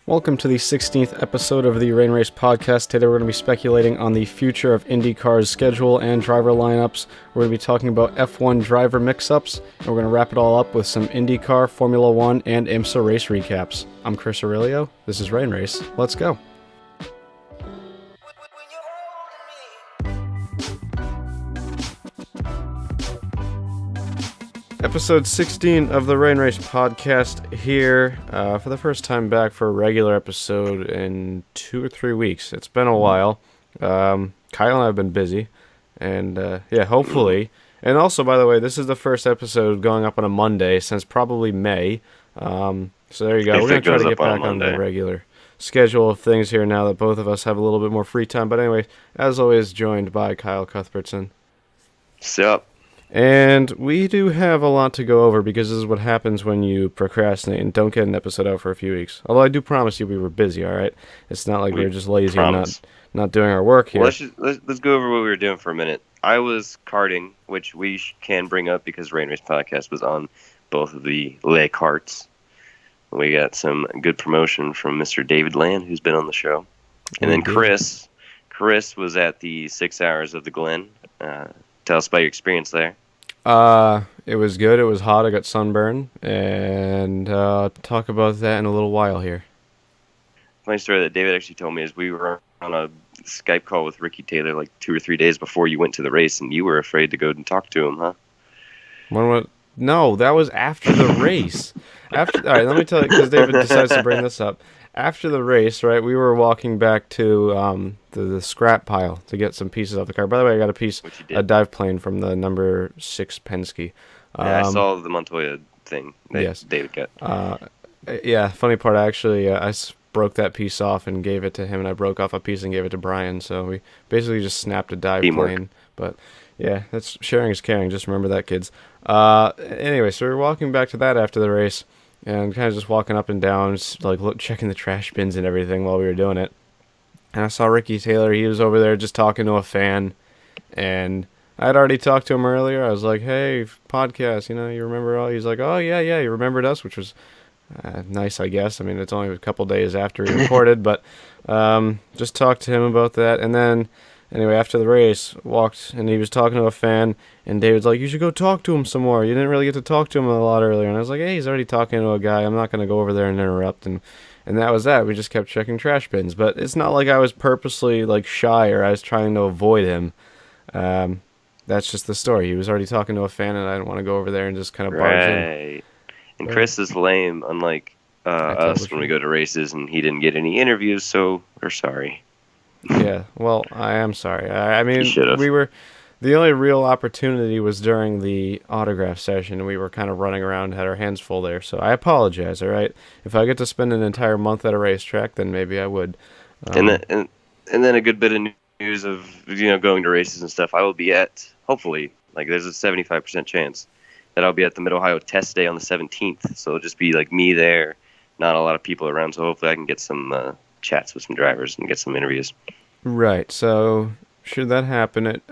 Welcome to the 16th episode of the Rain Race Podcast. Today we're going to be speculating on the future of IndyCar's schedule and driver lineups. We're going to be talking about F1 driver mix-ups, and we're going to wrap it all up with some IndyCar, Formula One, and IMSA race recaps. I'm Chris Aurelio. This is Rain Race. Let's go. Episode 16 of the Rain Race Podcast here for the first time back for a regular episode in 2 or 3 weeks. It's been a while. Kyle and I have been busy, and hopefully. And also, by the way, this is the first episode going up on a Monday since probably May. So there you go. We're going to try to get back on the regular schedule of things here now that both of us have a little bit more free time. But anyway, as always, joined by Kyle Cuthbertson. Sup? And we do have a lot to go over because this is what happens when you procrastinate and don't get an episode out for a few weeks. Although I do promise you we were busy, all right? It's not like we were just lazy and not doing our work here. Well, let's go over what we were doing for a minute. I was karting, which we can bring up because Rain Race Podcast was on both of the lay karts. We got some good promotion from Mr. David Land, who's been on the show. And then Chris was at the 6 hours of the Glen. Tell us about your experience there. It was good. It was hot. I got sunburn. And talk about that in a little while here. Funny story that David actually told me is we were on a Skype call with Ricky Taylor like 2 or 3 days before you went to the race, and you were afraid to go and talk to him, huh? No, that was after the race. All right, let me tell you, because David decides to bring this up. After the race, right, we were walking back to the scrap pile to get some pieces off the car. By the way, I got a dive plane from the number 6 Penske. Yeah, I saw the Montoya thing that yes. David got. Yeah, funny part, actually, I broke that piece off and gave it to him, and I broke off a piece and gave it to Brian. So we basically just snapped a dive plane. But yeah, that's sharing is caring. Just remember that, kids. Anyway, so we were walking back to that after the race. And kind of just walking up and down, just like checking the trash bins and everything while we were doing it. And I saw Ricky Taylor. He was over there just talking to a fan. And I'd already talked to him earlier. I was like, hey, podcast, you remember all? He's like, oh, yeah, you remembered us, which was nice, I guess. I mean, it's only a couple days after he recorded. But just talked to him about that. And then, anyway, after the race, walked, and he was talking to a fan, and David's like, you should go talk to him some more. You didn't really get to talk to him a lot earlier. And I was like, hey, he's already talking to a guy. I'm not going to go over there and interrupt. And that was that. We just kept checking trash bins. But it's not like I was purposely, shy or I was trying to avoid him. That's just the story. He was already talking to a fan, and I didn't want to go over there and just kind of barge in. And Chris is lame, unlike us when we go to races, and he didn't get any interviews, so we're sorry. Yeah, well, I am sorry. I mean, the only real opportunity was during the autograph session, and we were kind of running around, had our hands full there. So I apologize, all right? If I get to spend an entire month at a racetrack, then maybe I would. And then a good bit of news of, going to races and stuff. I will be at, hopefully, there's a 75% chance that I'll be at the Mid-Ohio Test Day on the 17th. So it'll just be me there, not a lot of people around. So hopefully I can get some chats with some drivers and get some interviews. Right, so should that happen, it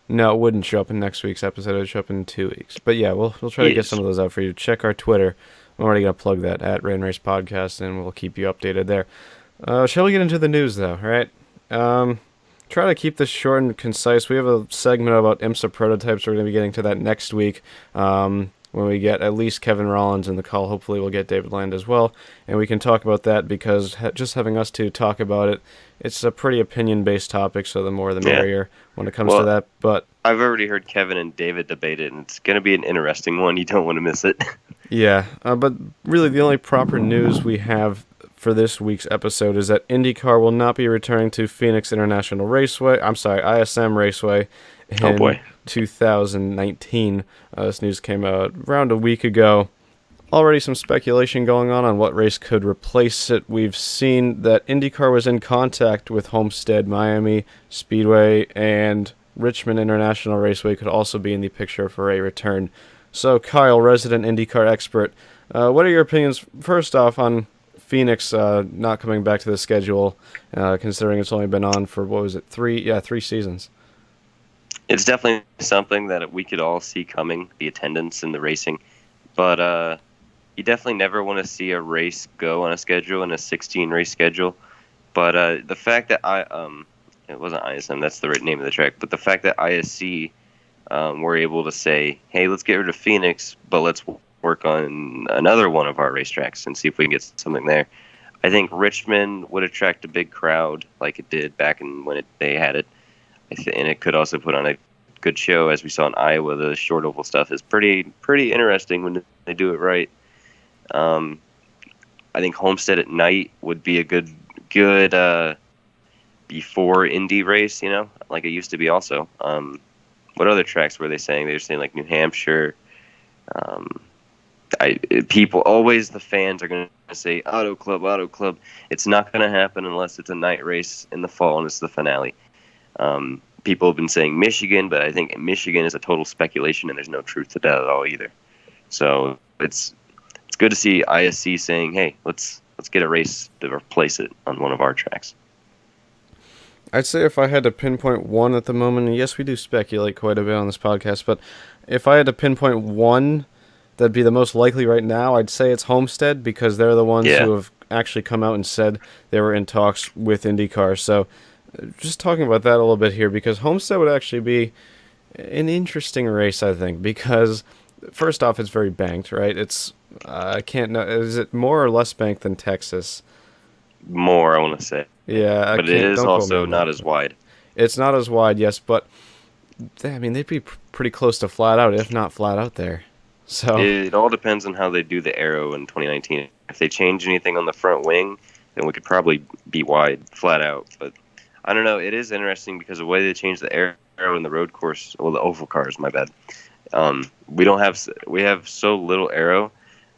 wouldn't show up in next week's episode. It would show up in 2 weeks. But yeah, we'll try to get some of those out for you. Check our Twitter. I'm already going to plug that at Rain Race Podcast, and we'll keep you updated there. Shall we get into the news, though, right? Try to keep this short and concise. We have a segment about IMSA prototypes. We're going to be getting to that next week. When we get at least Kevin Rollins in the call, hopefully we'll get David Land as well, and we can talk about that because just having us two talk about it, it's a pretty opinion-based topic, so the more the merrier when it comes to that. But I've already heard Kevin and David debate it, and it's going to be an interesting one. You don't want to miss it. Yeah, but really the only proper news we have for this week's episode is that IndyCar will not be returning to Phoenix International Raceway. I'm sorry, ISM Raceway. Oh boy. 2019. This news came out around a week ago. Already some speculation going on what race could replace it. We've seen that IndyCar was in contact with Homestead Miami Speedway, and Richmond International Raceway could also be in the picture for a return. So, Kyle, resident IndyCar expert, what are your opinions, first off, on Phoenix not coming back to the schedule, considering it's only been on for, 3 seasons? It's definitely something that we could all see coming, the attendance and the racing. But you definitely never want to see a race go on a schedule in a 16 race schedule. But the fact that it wasn't ISM, that's the right name of the track, but the fact that ISC were able to say, hey, let's get rid of Phoenix, but let's work on another one of our racetracks and see if we can get something there. I think Richmond would attract a big crowd like it did back in when they had it. And it could also put on a good show, as we saw in Iowa. The short oval stuff is pretty interesting when they do it right. I think Homestead at night would be a good before Indy race, like it used to be also. What other tracks were they saying? They were saying like New Hampshire. The fans are going to say Auto Club. It's not going to happen unless it's a night race in the fall and it's the finale. People have been saying Michigan, but I think Michigan is a total speculation and there's no truth to that at all either. So it's good to see ISC saying, hey, let's get a race to replace it on one of our tracks. I'd say if I had to pinpoint one at the moment, and yes, we do speculate quite a bit on this podcast, but if I had to pinpoint one that'd be the most likely right now, I'd say it's Homestead, because they're the ones who have actually come out and said they were in talks with IndyCar. So just talking about that a little bit here, because Homestead would actually be an interesting race, I think, because first off, it's very banked, right? It's I can't know, is it more or less banked than Texas? More, I want to say. Yeah, but it is also not as wide. It's not as wide, yes, but they'd be pretty close to flat out, if not flat out there. So it all depends on how they do the aero in 2019. If they change anything on the front wing, then we could probably be wide, flat out. But I don't know. It is interesting because the way they changed the aero in the road course, well, the oval cars, my bad. We have so little aero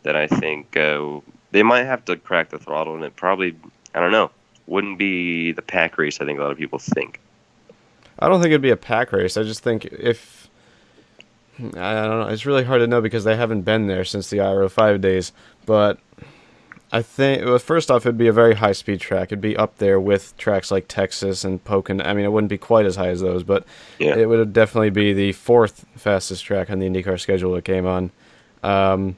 that I think they might have to crack the throttle, and it probably, I don't know, wouldn't be the pack race I think a lot of people think. I don't think it'd be a pack race. I just think I don't know. It's really hard to know because they haven't been there since the Aero 5 days. But I think, well, first off, it'd be a very high-speed track. It'd be up there with tracks like Texas and Pocono. It wouldn't be quite as high as those, but It would definitely be the fourth fastest track on the IndyCar schedule it came on. And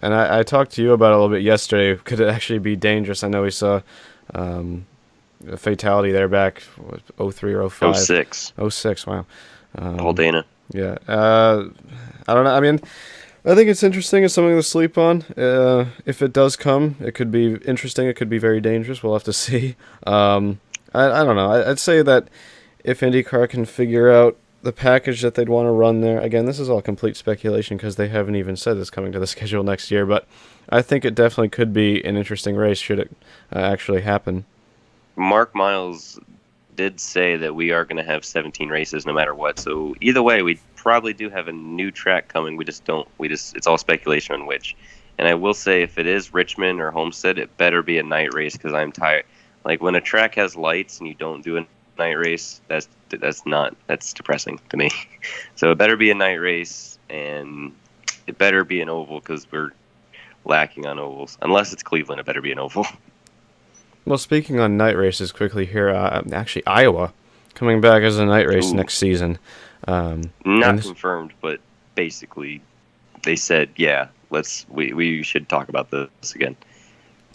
I talked to you about it a little bit yesterday. Could it actually be dangerous? I know we saw a fatality there back, 03 or 05? 06. 06, wow. Paul Dana. Yeah. I don't know. I think it's interesting. It's something to sleep on. If it does come, it could be interesting. It could be very dangerous. We'll have to see. I don't know. I'd say that if IndyCar can figure out the package that they'd want to run there, again, this is all complete speculation because they haven't even said it's coming to the schedule next year, but I think it definitely could be an interesting race should it actually happen. Mark Miles did say that we are going to have 17 races no matter what. So either way, we probably do have a new track coming. It's all speculation on which. And I will say, if it is Richmond or Homestead, it better be a night race because I'm tired. Like when a track has lights and you don't do a night race, that's depressing to me. So it better be a night race, and it better be an oval because we're lacking on ovals. Unless it's Cleveland, it better be an oval. Well, speaking on night races quickly here, actually Iowa coming back as a night race next season. Not confirmed, but basically they said, yeah, we should talk about this again.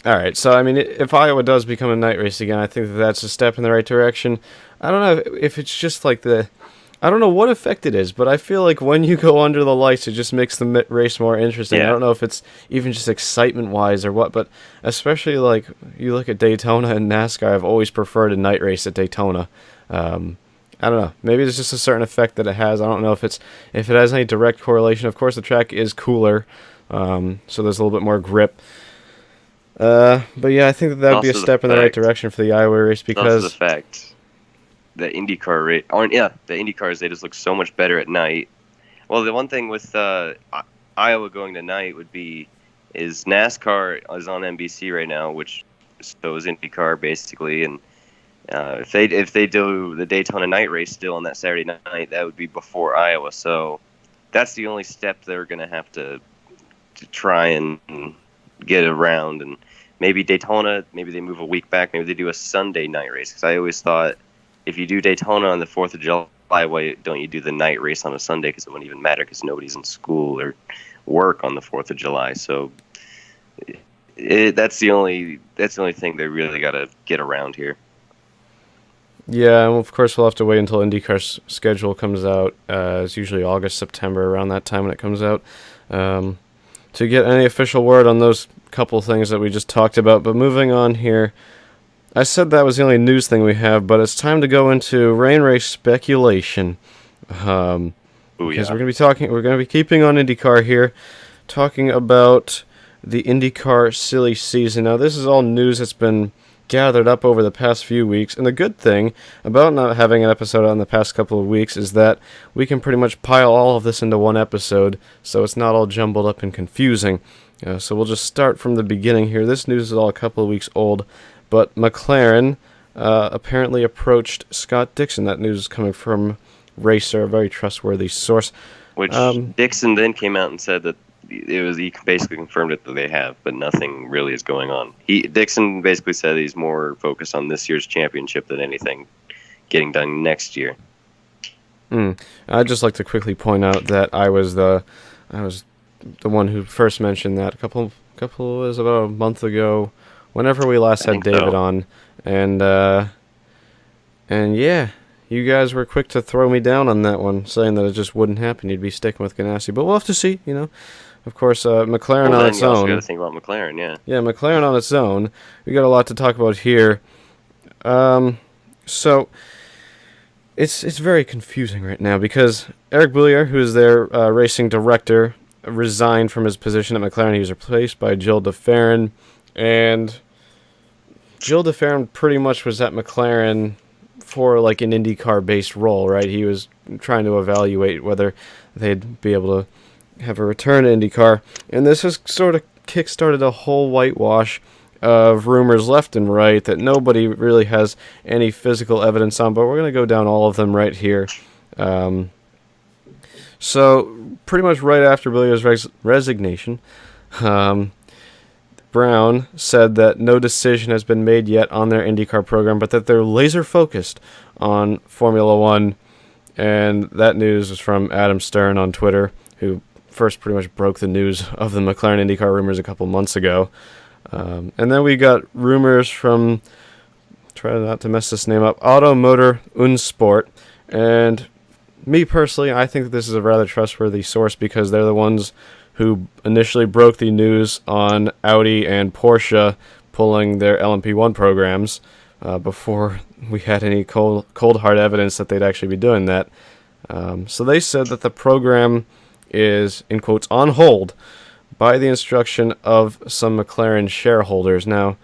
All right, so if Iowa does become a night race again, I think that's a step in the right direction. I don't know if it's just like I don't know what effect it is, but I feel like when you go under the lights, it just makes the race more interesting. Yeah. I don't know if it's even just excitement-wise or what, but especially like you look at Daytona and NASCAR, I've always preferred a night race at Daytona. I don't know. Maybe there's just a certain effect that it has. I don't know if it has any direct correlation. Of course, the track is cooler, so there's a little bit more grip. But yeah, I think that would be a step in the right direction for the Iowa race because also the fact the IndyCar the IndyCars, they just look so much better at night. Well, the one thing with Iowa going to night is NASCAR is on NBC right now, which so is IndyCar basically, and if they do the Daytona night race still on that Saturday night, that would be before Iowa. So that's the only step they're going to have to try and get around. And maybe Daytona, maybe they move a week back. Maybe they do a Sunday night race. Because I always thought if you do Daytona on the 4th of July, why don't you do the night race on a Sunday? Because it wouldn't even matter because nobody's in school or work on the 4th of July. So that's the only thing they really got to get around here. Yeah, and of course we'll have to wait until IndyCar's schedule comes out. It's usually August, September, around that time when it comes out, to get any official word on those couple things that we just talked about. But moving on here, I said that was the only news thing we have, but it's time to go into rain race speculation. Because we're gonna be keeping on IndyCar here, talking about the IndyCar silly season. Now, this is all news that's been gathered up over the past few weeks, and the good thing about not having an episode on the past couple of weeks is that we can pretty much pile all of this into one episode, so it's not all jumbled up and confusing. So we'll just start from the beginning here. This news is all a couple of weeks old, but McLaren apparently approached Scott Dixon. That news is coming from Racer, a very trustworthy source. Which Dixon then came out and said that he basically confirmed it that they have, but nothing really is going on. Dixon basically said he's more focused on this year's championship than anything getting done next year. I'd just like to quickly point out that I was the one who first mentioned that a couple was about a month ago, whenever we last had David on, and yeah. You guys were quick to throw me down on that one, saying that it just wouldn't happen. You'd be sticking with Ganassi. But we'll have to see, Of course, McLaren on its own. You also got to think about McLaren, yeah. Yeah, McLaren on its own. We got a lot to talk about here. So it's very confusing right now because Eric Boulier, who is their racing director, resigned from his position at McLaren. He was replaced by Gilles de Ferran, and Gilles de Ferran pretty much was at McLaren for like an IndyCar-based role, right? He was trying to evaluate whether they'd be able to have a return to IndyCar, and this has sort of kick-started a whole whitewash of rumors left and right that nobody really has any physical evidence on, but we're going to go down all of them right here. So, pretty much right after Billier's resignation, Brown said that no decision has been made yet on their IndyCar program, but that they're laser focused on Formula One. And that news was from Adam Stern on Twitter, who first pretty much broke the news of the McLaren IndyCar rumors a couple months ago. And then we got rumors from, try not to mess this name up, Automotor Unsport. And me personally, I think that this is a rather trustworthy source because they're the ones who initially broke the news on Audi and Porsche pulling their LMP1 programs before we had any cold hard evidence that they'd actually be doing that. So they said that the program is, in quotes, on hold by the instruction of some McLaren shareholders. Now,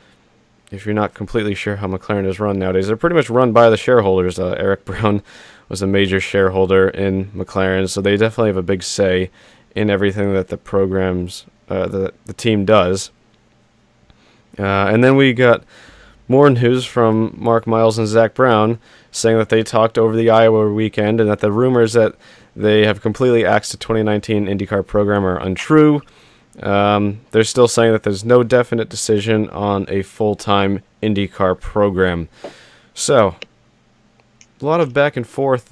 if you're not completely sure how McLaren is run nowadays, they're pretty much run by the shareholders. Eric Brown was a major shareholder in McLaren, so they definitely have a big say in everything that the programs, the team does. And then we got more news from Mark Miles and Zach Brown saying that they talked over the Iowa weekend and that the rumors that they have completely axed the 2019 IndyCar program are untrue. They're still saying that there's no definite decision on a full-time IndyCar program. So, a lot of back and forth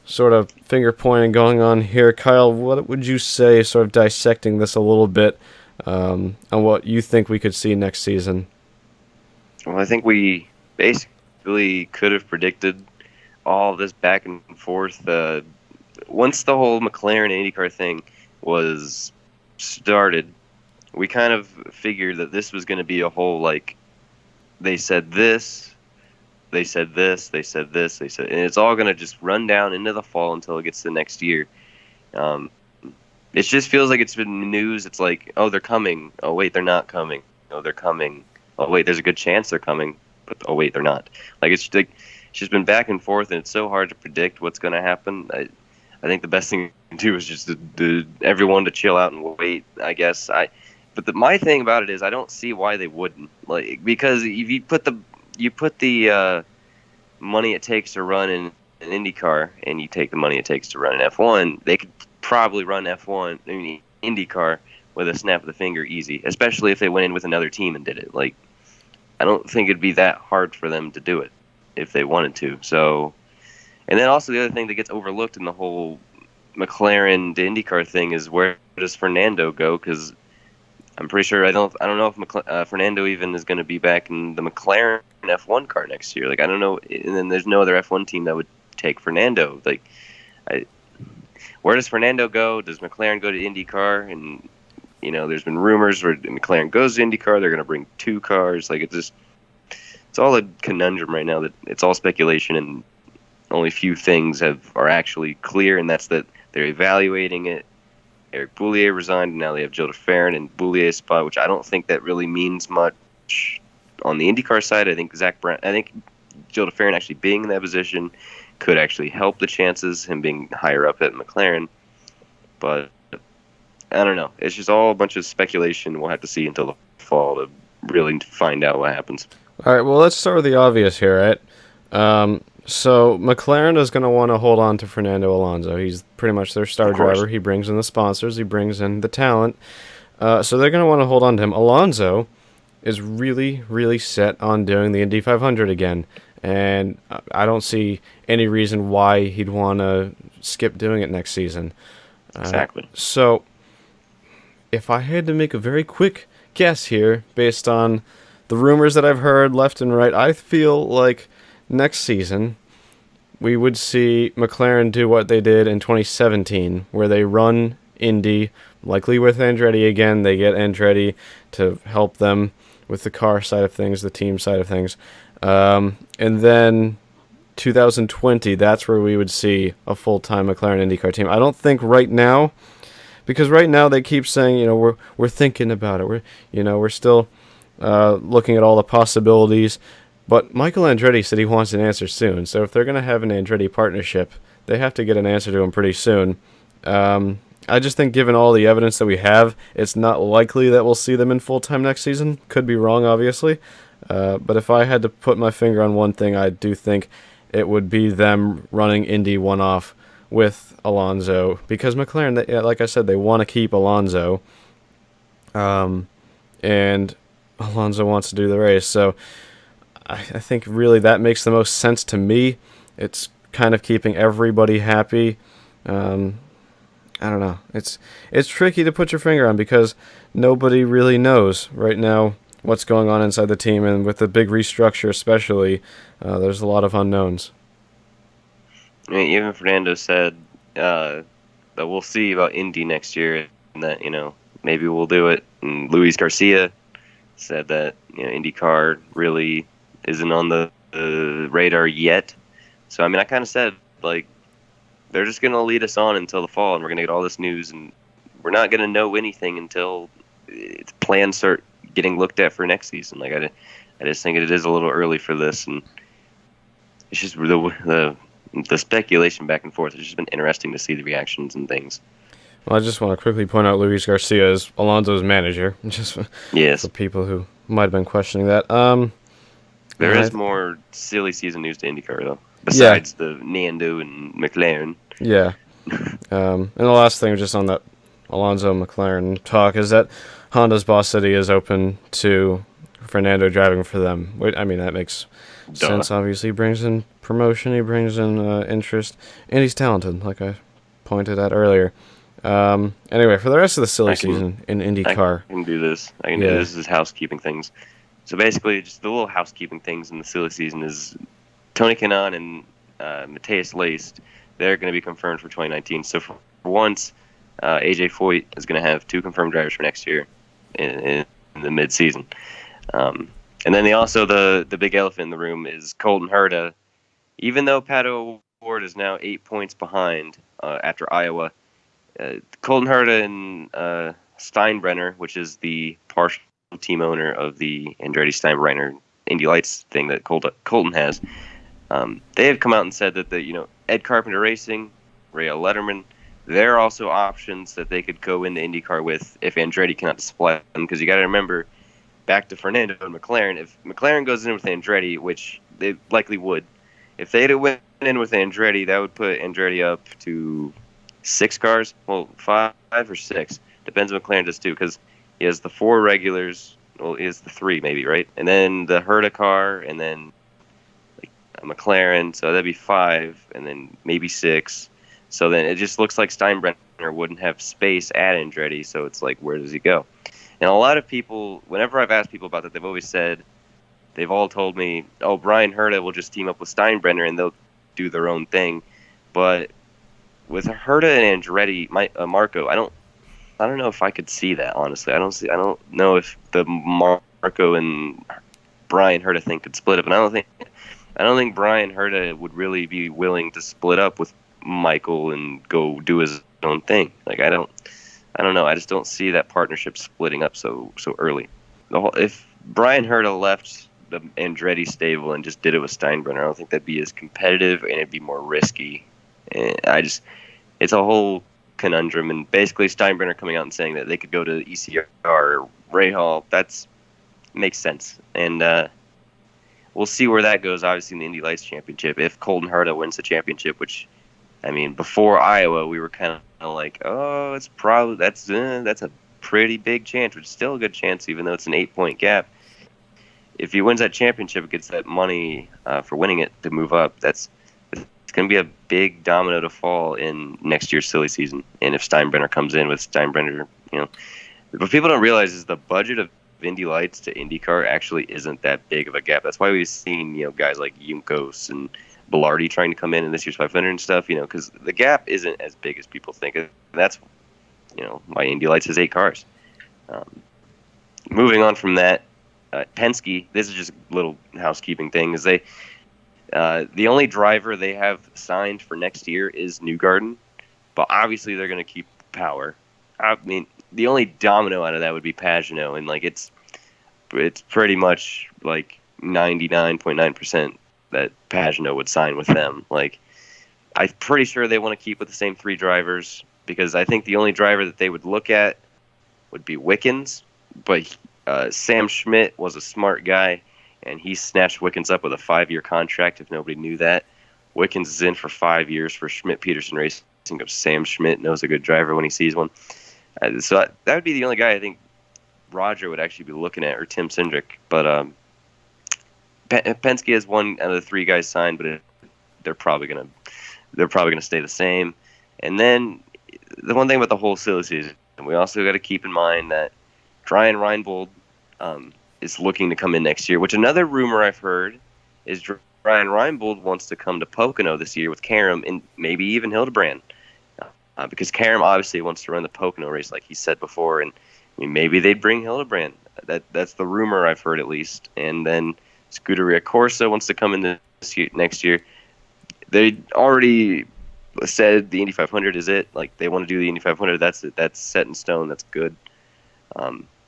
sort of finger pointing going on here. Kyle, what would you say, sort of dissecting this a little bit, on what you think we could see next season? Well, I think we basically could have predicted all this back and forth. Once the whole McLaren IndyCar thing was started, we kind of figured that this was going to be a whole, like, they said this, they said this, they said this, they said, and it's all going to just run down into the fall until it gets to next year. It just feels like it's been news. It's like, oh, they're coming. Oh, wait, they're not coming. Oh, they're coming. Oh, wait, there's a good chance they're coming. But, oh, wait, they're not. It's just been back and forth, and it's so hard to predict what's going to happen. I think the best thing to do is just everyone to chill out and wait, I guess. But my thing about it is I don't see why they wouldn't. Because if you put the money it takes to run in an IndyCar and you take the money it takes to run an F1, they could probably run IndyCar with a snap of the finger easy, especially if they went in with another team and did it. I don't think it'd be that hard for them to do it if they wanted to. So, and then also the other thing that gets overlooked in the whole McLaren the IndyCar thing is, where does Fernando go? Because I'm pretty sure I don't know if Fernando even is going to be back in the McLaren F1 car next year. Like, I don't know, and then there's no other F1 team that would take Fernando. Like, where does Fernando go? Does McLaren go to IndyCar? And there's been rumors where McLaren goes to IndyCar, they're going to bring 2 cars. Like, it's all a conundrum right now. That it's all speculation, and only few things are actually clear, and that's that they're evaluating it. Eric Boullier resigned, and now they have Joe DeFerrin in Boulier's spot, which I don't think that really means much on the IndyCar side. I think Joe DeFerrin actually being in that position could actually help the chances, him being higher up at McLaren. But I don't know. It's just all a bunch of speculation. We'll have to see until the fall to really find out what happens. All right, well, let's start with the obvious here, right? So McLaren is going to want to hold on to Fernando Alonso. He's pretty much their star driver. He brings in the sponsors. He brings in the talent. So they're going to want to hold on to him. Alonso is really, really set on doing the Indy 500 again. And I don't see any reason why he'd want to skip doing it next season. Exactly. So if I had to make a very quick guess here, based on the rumors that I've heard left and right, I feel like next season we would see McLaren do what they did in 2017, where they run Indy, likely with Andretti again. They get Andretti to help them with the car side of things, the team side of things. And then 2020, that's where we would see a full-time McLaren IndyCar team. I don't think right now, because right now they keep saying, we're thinking about it. We're still looking at all the possibilities. But Michael Andretti said he wants an answer soon. So if they're going to have an Andretti partnership, they have to get an answer to him pretty soon. I just think given all the evidence that we have, it's not likely that we'll see them in full-time next season. Could be wrong, obviously. But if I had to put my finger on one thing, I do think it would be them running Indy one-off with Alonso. Because McLaren, like I said, they want to keep Alonso. And Alonso wants to do the race. So I think really that makes the most sense to me. It's kind of keeping everybody happy. I don't know. It's tricky to put your finger on because nobody really knows right now what's going on inside the team, and with the big restructure especially, there's a lot of unknowns. I mean, even Fernando said that we'll see about Indy next year, and that maybe we'll do it. And Luis Garcia said that IndyCar really isn't on the radar yet. So I mean, I kind of said, like, they're just going to lead us on until the fall, and we're going to get all this news, and we're not going to know anything until plans start getting looked at for next season. Like, I just think it is a little early for this, and it's just the speculation back and forth. It's just been interesting to see the reactions and things. Well, I just want to quickly point out Luis Garcia is Alonso's manager, just for people who might have been questioning that. There is more silly season news to IndyCar, though, besides the Nando and McLaren. Yeah. And the last thing, just on that Alonso McLaren talk, is that Honda's boss said he is open to Fernando driving for them. I mean, that makes sense, obviously. He brings in promotion, he brings in interest, and he's talented, like I pointed out earlier. Anyway, for the rest of the silly season in IndyCar. I can do this. This is housekeeping things. So basically, just the little housekeeping things in the silly season is Tony Kanaan and Matthias Leist, they're going to be confirmed for 2019. So for once, AJ Foyt is going to have 2 confirmed drivers for next year in the mid-season. And then the big elephant in the room is Colton Herta. Even though Pato O'Ward is now 8 points behind after Iowa, Colton Herta and Steinbrenner, which is the partial team owner of the Andretti Steinbrenner Indy Lights thing that Colton has, they have come out and said that Ed Carpenter Racing, Rael Letterman, they're also options that they could go into IndyCar with if Andretti cannot supply them. Because you got to remember, back to Fernando and McLaren, if McLaren goes in with Andretti, which they likely would, if they'd have went in with Andretti, that would put Andretti up to 6 cars. Well, 5 or 6. Depends on McLaren does too, because he has the 4 regulars. Well, he has the 3 maybe, right? And then the Herta car, and then like a McLaren. So that'd be 5, and then maybe 6. So then it just looks like Steinbrenner wouldn't have space at Andretti. So it's like, where does he go? And a lot of people, whenever I've asked people about that, they've always said, they've all told me, oh, Brian Herta will just team up with Steinbrenner and they'll do their own thing. But with Herta and Andretti, Marco, I don't know if I could see that, honestly. I don't know if the Marco and Brian Herta thing could split up, and I don't think Brian Herta would really be willing to split up with Michael and go do his own thing. Like I don't know. I just don't see that partnership splitting up so early. If Brian Herta left the Andretti stable and just did it with Steinbrenner, I don't think that'd be as competitive and it'd be more risky. And it's a whole conundrum, and basically Steinbrenner coming out and saying that they could go to ECR or Rahal, that's makes sense. And we'll see where that goes, obviously, in the Indy Lights Championship. If Colton Herta wins the championship, which, I mean, before Iowa, we were kind of like, oh, it's probably that's a pretty big chance, which is still a good chance, even though it's an 8-point gap. If he wins that championship, it gets that money for winning it to move up. It's going to be a big domino to fall in next year's silly season. And if Steinbrenner comes in with Steinbrenner, what people don't realize is the budget of Indy Lights to IndyCar actually isn't that big of a gap. That's why we've seen guys like Juncos and Bilardi trying to come in this year's 500 and stuff. Because the gap isn't as big as people think. And that's why Indy Lights has 8 cars. Moving on from that, Penske. This is just a little housekeeping thing. Is the only driver they have signed for next year is Newgarden, but obviously they're going to keep Power. I mean, the only domino out of that would be Pagenaud, and it's pretty much like 99.9% that Pagenaud would sign with them. I'm pretty sure they want to keep with the same 3 drivers, because I think the only driver that they would look at would be Wickens, but Sam Schmidt was a smart guy, and he snatched Wickens up with a 5-year contract, if nobody knew that. Wickens is in for 5 years for Schmidt-Peterson Racing. Sam Schmidt knows a good driver when he sees one. So that would be the only guy I think Roger would actually be looking at, or Tim Cindric. But Penske has one out of the 3 guys signed, but they're probably gonna stay the same. And then the one thing about the whole silly season, we also got to keep in mind that Ryan Reinbold is looking to come in next year, which another rumor I've heard is Ryan Reinbold wants to come to Pocono this year with Karam and maybe even Hildebrand, because Karam obviously wants to run the Pocono race like he said before, and maybe they'd bring Hildebrand. That's the rumor I've heard, at least. And then Scuderia Corsa wants to come in next year. They already said the Indy 500 is it. They want to do the Indy 500. That's it. That's set in stone. That's good.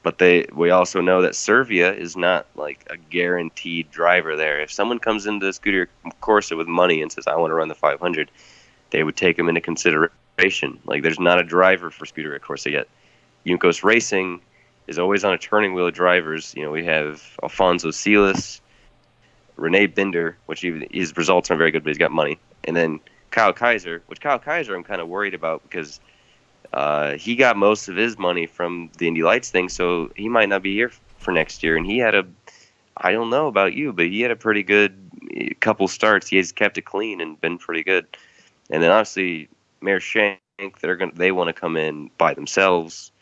But we also know that Servia is not a guaranteed driver there. If someone comes into Scuderia Corsa with money and says, I want to run the 500, they would take him into consideration. There's not a driver for Scuderia Corsa yet. Juncos Racing is always on a turning wheel of drivers. We have Alfonso Silas, Rene Binder, which his results aren't very good, but he's got money. And then Kyle Kaiser, I'm kind of worried about, because he got most of his money from the Indy Lights thing, so he might not be here for next year. And he had I don't know about you, but he had a pretty good couple starts. He has kept it clean and been pretty good. And then obviously Mayor Shank, they want to come in by themselves.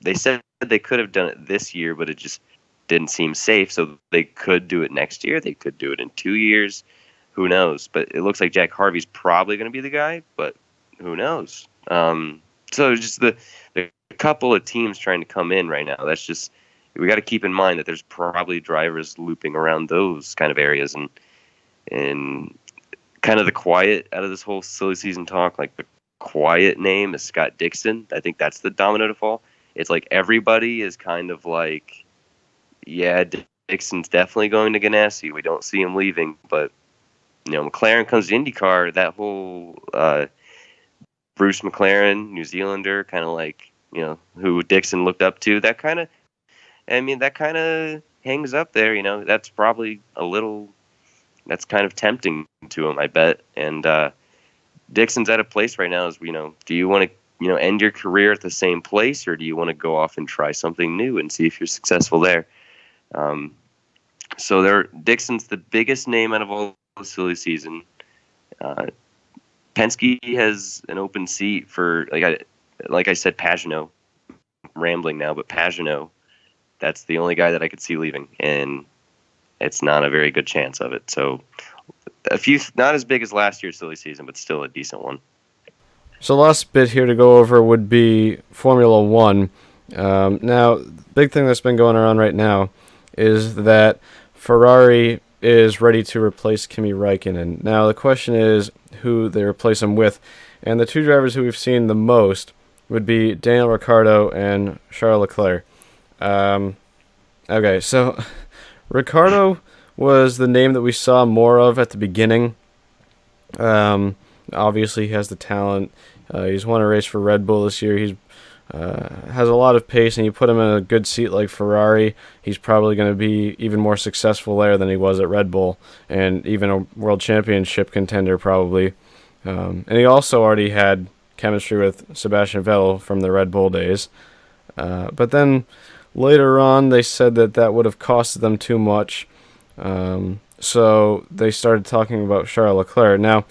They said they could have done it this year, but it just didn't seem safe. So they could do it next year. They could do it in 2 years. Who knows? But it looks like Jack Harvey's probably going to be the guy, but who knows? So just the couple of teams trying to come in right now. That's just, we got to keep in mind that there's probably drivers looping around those kind of areas, and kind of the quiet out of this whole silly season talk. The quiet name is Scott Dixon. I think that's the domino to fall. It's everybody is kind of yeah, Dixon's definitely going to Ganassi. We don't see him leaving, but McLaren comes to IndyCar. That whole Bruce McLaren, New Zealander, kind of who Dixon looked up to. That kind of hangs up there. That's probably that's kind of tempting to him, I bet. And Dixon's at a place right now. Do you want to end your career at the same place, or do you want to go off and try something new and see if you're successful there? So Dixon's the biggest name out of all the silly season. Penske has an open seat for, like I said, Pagenaud. Rambling now, but Pagenaud, that's the only guy that I could see leaving, and it's not a very good chance of it. So a few, not as big as last year's silly season, but still a decent one. So last bit here to go over would be Formula One. Now, big thing that's been going around right now is that Ferrari is ready to replace Kimi Räikkönen. Now, the question is who they replace him with, and the two drivers who we've seen the most would be Daniel Ricciardo and Charles Leclerc. Okay, so Ricciardo was the name that we saw more of at the beginning. Obviously, he has the talent. He's won a race for Red Bull this year. He's has a lot of pace, and you put him in a good seat like Ferrari, he's probably going to be even more successful there than he was at Red Bull, and even a world championship contender probably. And he also already had chemistry with Sebastian Vettel from the Red Bull days. But then later on, they said that would have costed them too much. So they started talking about Charles Leclerc. Now,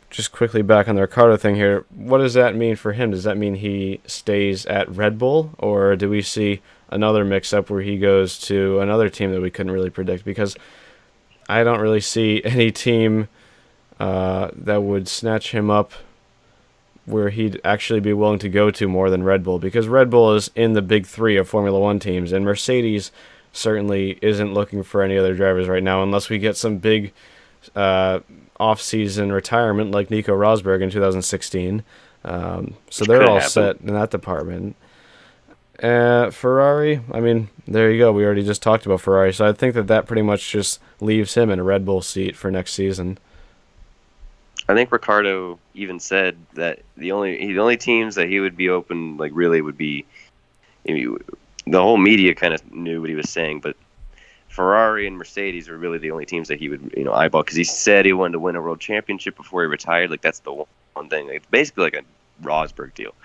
just quickly back on the Ricciardo thing here, what does that mean for him? Does that mean he stays at Red Bull, or do we see another mix-up where he goes to another team that we couldn't really predict? Because I don't really see any team that would snatch him up where he'd actually be willing to go to more than Red Bull, because Red Bull is in the big three of Formula One teams, and Mercedes certainly isn't looking for any other drivers right now unless we get some big off-season retirement like Nico Rosberg in 2016. So they're all set in that department. Ferrari, I mean, there you go. We already just talked about Ferrari, so I think that pretty much just leaves him in a Red Bull seat for next season. I think Ricciardo even said that the only teams that he would be open, like, really would be, the whole media kind of knew what he was saying, but Ferrari and Mercedes were really the only teams that he would, eyeball, because he said he wanted to win a world championship before he retired. Like, that's the one thing. It's basically like a Rosberg deal.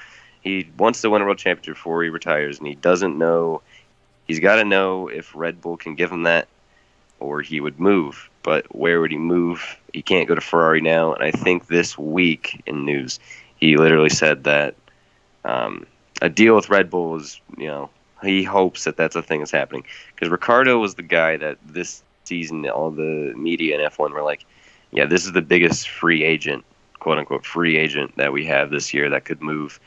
He wants to win a world championship before he retires, and he doesn't know. He's got to know if Red Bull can give him that, or he would move. But where would he move? He can't go to Ferrari now. And I think this week in news, he literally said that a deal with Red Bull is, he hopes that that's a thing that's happening. Because Ricciardo was the guy that this season, all the media and F1 were like, yeah, this is the biggest free agent, quote-unquote free agent that we have this year that could move.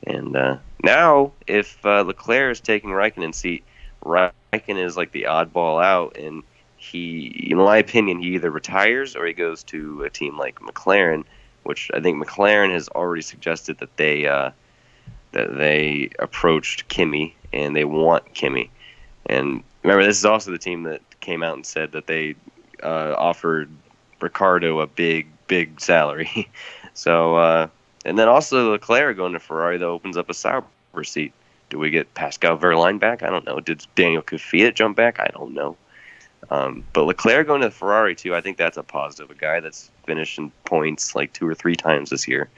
And now, if Leclerc is taking Raikkonen's seat, Raikkonen is like the oddball out, and he, in my opinion, he either retires or he goes to a team like McLaren, which I think McLaren has already suggested that they approached Kimi and they want Kimi. And remember, this is also the team that came out and said that they offered Ricciardo a big salary. So, and then also Leclerc going to Ferrari, that opens up a Sauber seat. Do we get Pascal Wehrlein back? I don't know. Did Daniel Kvyat jump back? I don't know. But Leclerc going to Ferrari too, I think that's a positive. A guy that's finished in points like 2 or 3 times this year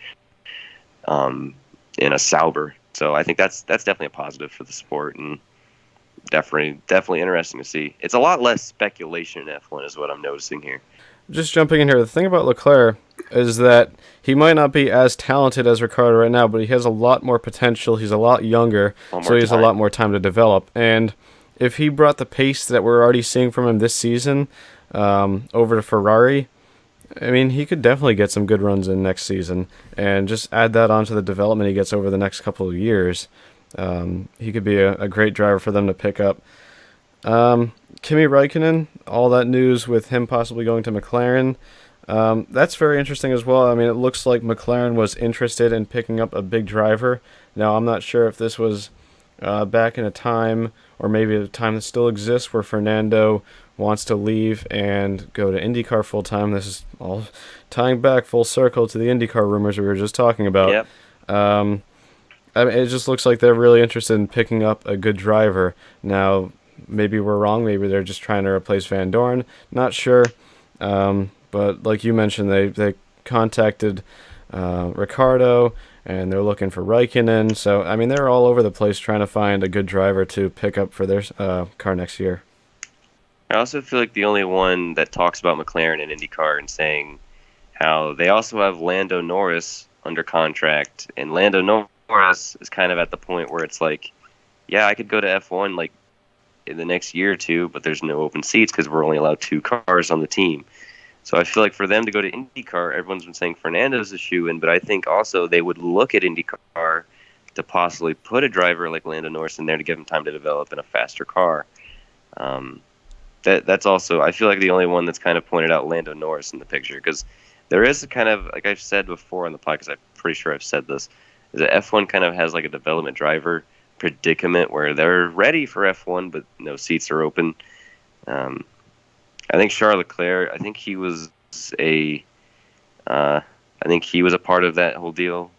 in a Sauber. So I think that's definitely a positive for the sport, and definitely interesting to see. It's a lot less speculation in F1 is what I'm noticing here. Just jumping in here, the thing about Leclerc is that he might not be as talented as Ricciardo right now, but he has a lot more potential. He's a lot younger, so he has a lot more time to develop. And if he brought the pace that we're already seeing from him this season over to Ferrari, I mean, he could definitely get some good runs in next season, and just add that onto the development he gets over the next couple of years. He could be a great driver for them to pick up. Kimi Räikkönen, all that news with him possibly going to McLaren, that's very interesting as well. I mean, it looks like McLaren was interested in picking up a big driver. Now, I'm not sure if this was back in a time, or maybe a time that still exists, where Fernando wants to leave and go to IndyCar full-time. This is all tying back full circle to the IndyCar rumors we were just talking about. Yep. I mean, it just looks like they're really interested in picking up a good driver. Now, maybe we're wrong. Maybe they're just trying to replace Van Dorn. Not sure. But like you mentioned, they contacted Ricciardo, and they're looking for Raikkonen. So, I mean, they're all over the place trying to find a good driver to pick up for their car next year. I also feel like the only one that talks about McLaren and IndyCar and saying how they also have Lando Norris under contract, and Lando Norris is kind of at the point where it's like, yeah, I could go to F1 like in the next year or two, but there's no open seats because we're only allowed 2 cars on the team. So I feel like for them to go to IndyCar, everyone's been saying Fernando's a shoe-in, but I think also they would look at IndyCar to possibly put a driver like Lando Norris in there to give him time to develop in a faster car. That's also, I feel like, the only one that's kind of pointed out Lando Norris in the picture, because there is a kind of, like I've said before on the podcast, I'm pretty sure I've said this, is that F1 kind of has like a development driver predicament where they're ready for F1, but no seats are open. I think Charles Leclerc, I think he was a part of that whole deal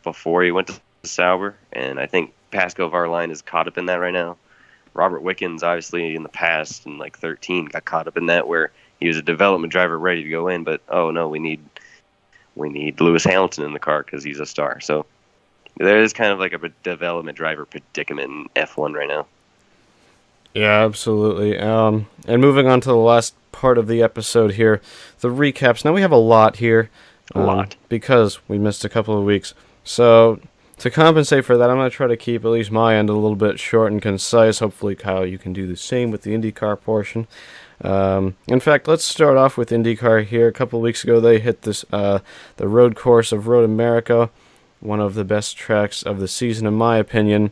before he went to Sauber, and I think Pascal Wehrlein is caught up in that right now. Robert Wickens, obviously, in the past, in like 13, got caught up in that where he was a development driver ready to go in, but oh no, we need Lewis Hamilton in the car because he's a star. So there is kind of like a development driver predicament in F1 right now. Yeah, absolutely. And moving on to the last part of the episode here, the recaps. Now we have a lot here. A lot. Because we missed a couple of weeks. So to compensate for that, I'm going to try to keep at least my end a little bit short and concise. Hopefully, Kyle, you can do the same with the IndyCar portion. In fact, let's start off with IndyCar here. A couple of weeks ago, they hit this the road course of Road America, one of the best tracks of the season, in my opinion.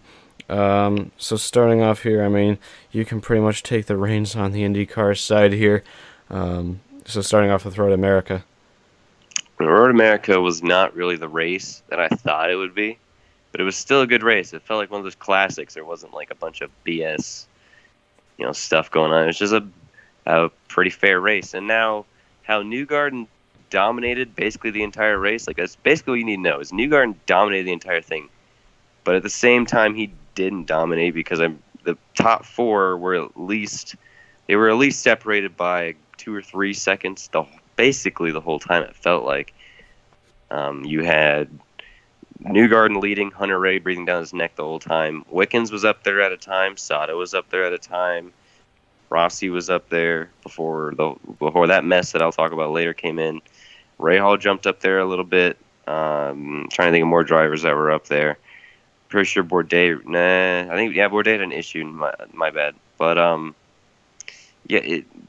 So starting off here, I mean, you can pretty much take the reins on the IndyCar side here. So starting off with Road America. Road America was not really the race that I thought it would be, but it was still a good race. It felt like one of those classics. There wasn't like a bunch of BS, stuff going on. It was just a pretty fair race. And now how Newgarden dominated basically the entire race, like that's basically what you need to know, is Newgarden dominated the entire thing. But at the same time, he didn't dominate because the top 4 were at least separated by 2 or 3 seconds. Basically the whole time it felt like. You had Newgarden leading, Hunter Ray breathing down his neck the whole time. Wickens was up there at a time. Sato was up there at a time. Rossi was up there before that mess that I'll talk about later came in. Rahal jumped up there a little bit. Trying to think of more drivers that were up there. Pretty sure Bourdais. Bourdais had an issue. My bad. But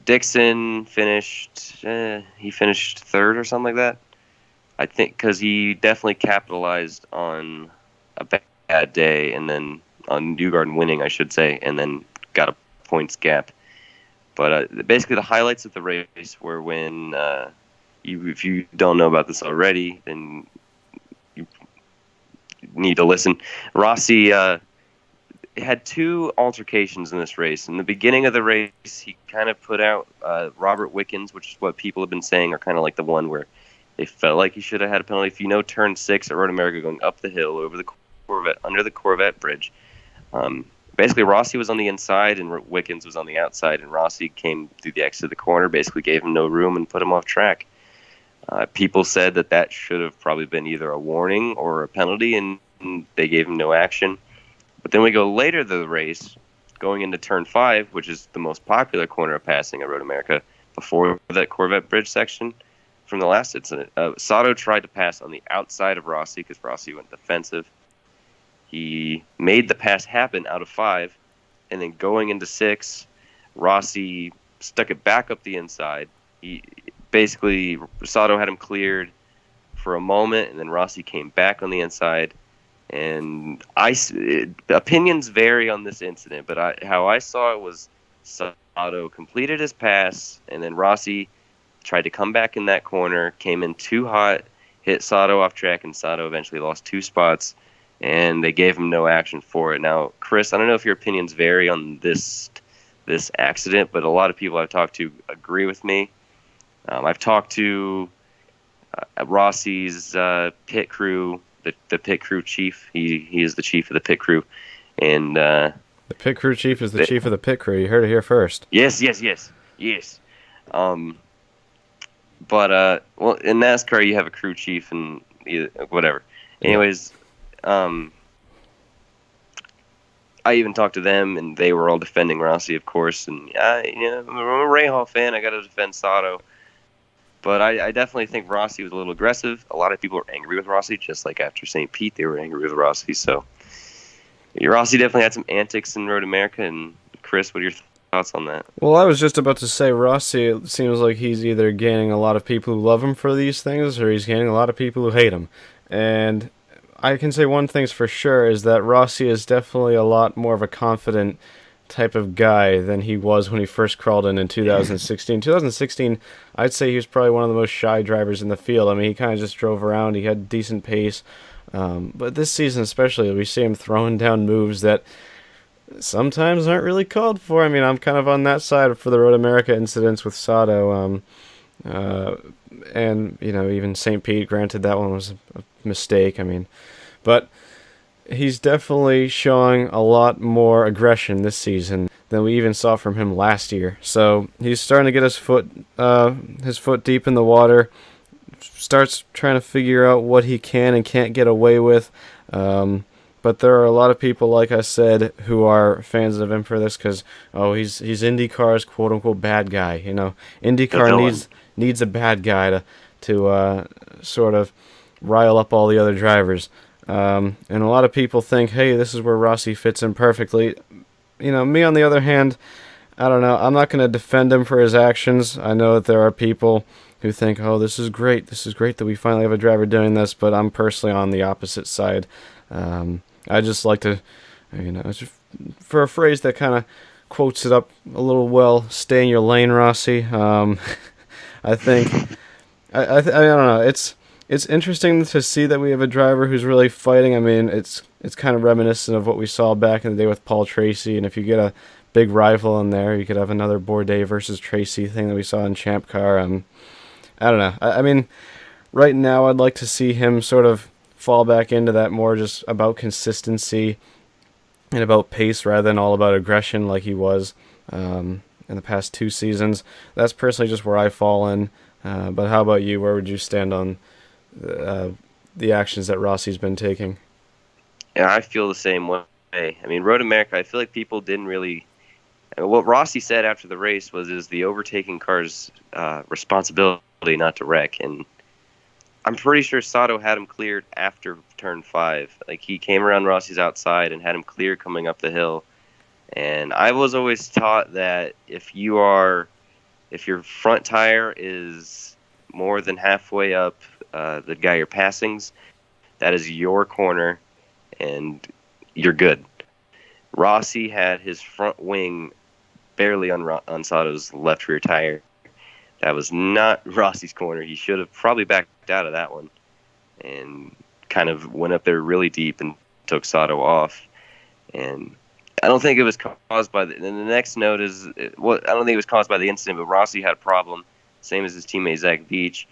Dixon finished. He finished 3rd or something like that. I think because he definitely capitalized on a bad day, and then on Newgarden winning, I should say, and then got a points gap. But basically, the highlights of the race were when if you don't know about this already, then you need to listen. Rossi had 2 altercations in this race. In the beginning of the race, he kind of put out Robert Wickens, which is what people have been saying are kind of like the one where they felt like he should have had a penalty. If you know turn 6 at Road America going up the hill over the Corvette, under the Corvette bridge, basically Rossi was on the inside and Wickens was on the outside, and Rossi came through the exit of the corner, basically gave him no room and put him off track. People said that should have probably been either a warning or a penalty, and they gave him no action. But then we go later to the race, going into turn 5, which is the most popular corner of passing at Road America, before that Corvette bridge section from the last incident. Sato tried to pass on the outside of Rossi because Rossi went defensive. He made the pass happen out of 5, and then going into 6, Rossi stuck it back up the inside. Basically, Sato had him cleared for a moment, and then Rossi came back on the inside. And opinions vary on this incident, but how I saw it was Sato completed his pass, and then Rossi tried to come back in that corner, came in too hot, hit Sato off track, and Sato eventually lost 2 spots, and they gave him no action for it. Now, Chris, I don't know if your opinions vary on this accident, but a lot of people I've talked to agree with me. I've talked to Rossi's pit crew, the pit crew chief. He is the chief of the pit crew, and the pit crew chief is the chief of the pit crew. You heard it here first. Yes. But in NASCAR you have a crew chief and whatever. Anyways, I even talked to them, and they were all defending Rossi, of course. And I'm a Rahal fan. I got to defend Sato. But I definitely think Rossi was a little aggressive. A lot of people were angry with Rossi, just like after St. Pete, they were angry with Rossi. So Rossi definitely had some antics in Road America. And Chris, what are your thoughts on that? Well, I was just about to say Rossi, it seems like he's either gaining a lot of people who love him for these things or he's gaining a lot of people who hate him. And I can say one thing's for sure is that Rossi is definitely a lot more of a confident type of guy than he was when he first crawled in 2016. 2016, I'd say he was probably one of the most shy drivers in the field. I mean, he kind of just drove around. He had decent pace. But this season especially, we see him throwing down moves that sometimes aren't really called for. I mean, I'm kind of on that side for the Road America incidents with Sato. And, even St. Pete, granted that one was a mistake. I mean, but he's definitely showing a lot more aggression this season than we even saw from him last year. So he's starting to get his foot deep in the water, starts trying to figure out what he can and can't get away with. But there are a lot of people, like I said, who are fans of him for this because, he's IndyCar's quote-unquote bad guy. IndyCar needs a bad guy to sort of rile up all the other drivers. And a lot of people think, hey, this is where Rossi fits in perfectly. Me on the other hand, I don't know. I'm not going to defend him for his actions. I know that there are people who think, oh, this is great. This is great that we finally have a driver doing this, but I'm personally on the opposite side. I just like to, just for a phrase that kind of quotes it up a little well, stay in your lane, Rossi. I think, I don't know. It's interesting to see that we have a driver who's really fighting. I mean, it's kind of reminiscent of what we saw back in the day with Paul Tracy, and if you get a big rival in there, you could have another Bourdais versus Tracy thing that we saw in Champ Car. I don't know. I mean, right now I'd like to see him sort of fall back into that more just about consistency and about pace rather than all about aggression like he was in the past 2 seasons. That's personally just where I fall in. But how about you? Where would you stand on the actions that Rossi's been taking? Yeah, I feel the same way. I mean, Road America, I feel like people didn't really... what Rossi said after the race was the overtaking car's responsibility not to wreck. And I'm pretty sure Sato had him cleared after turn 5. Like, he came around Rossi's outside and had him clear coming up the hill. And I was always taught that if your front tire is more than halfway up the guy you're passing's, that is your corner, and you're good. Rossi had his front wing barely on Sato's left rear tire. That was not Rossi's corner. He should have probably backed out of that one and kind of went up there really deep and took Sato off. And I don't think it was caused by the next note is, I don't think it was caused by the incident, but Rossi had a problem, same as his teammate Zach Beach,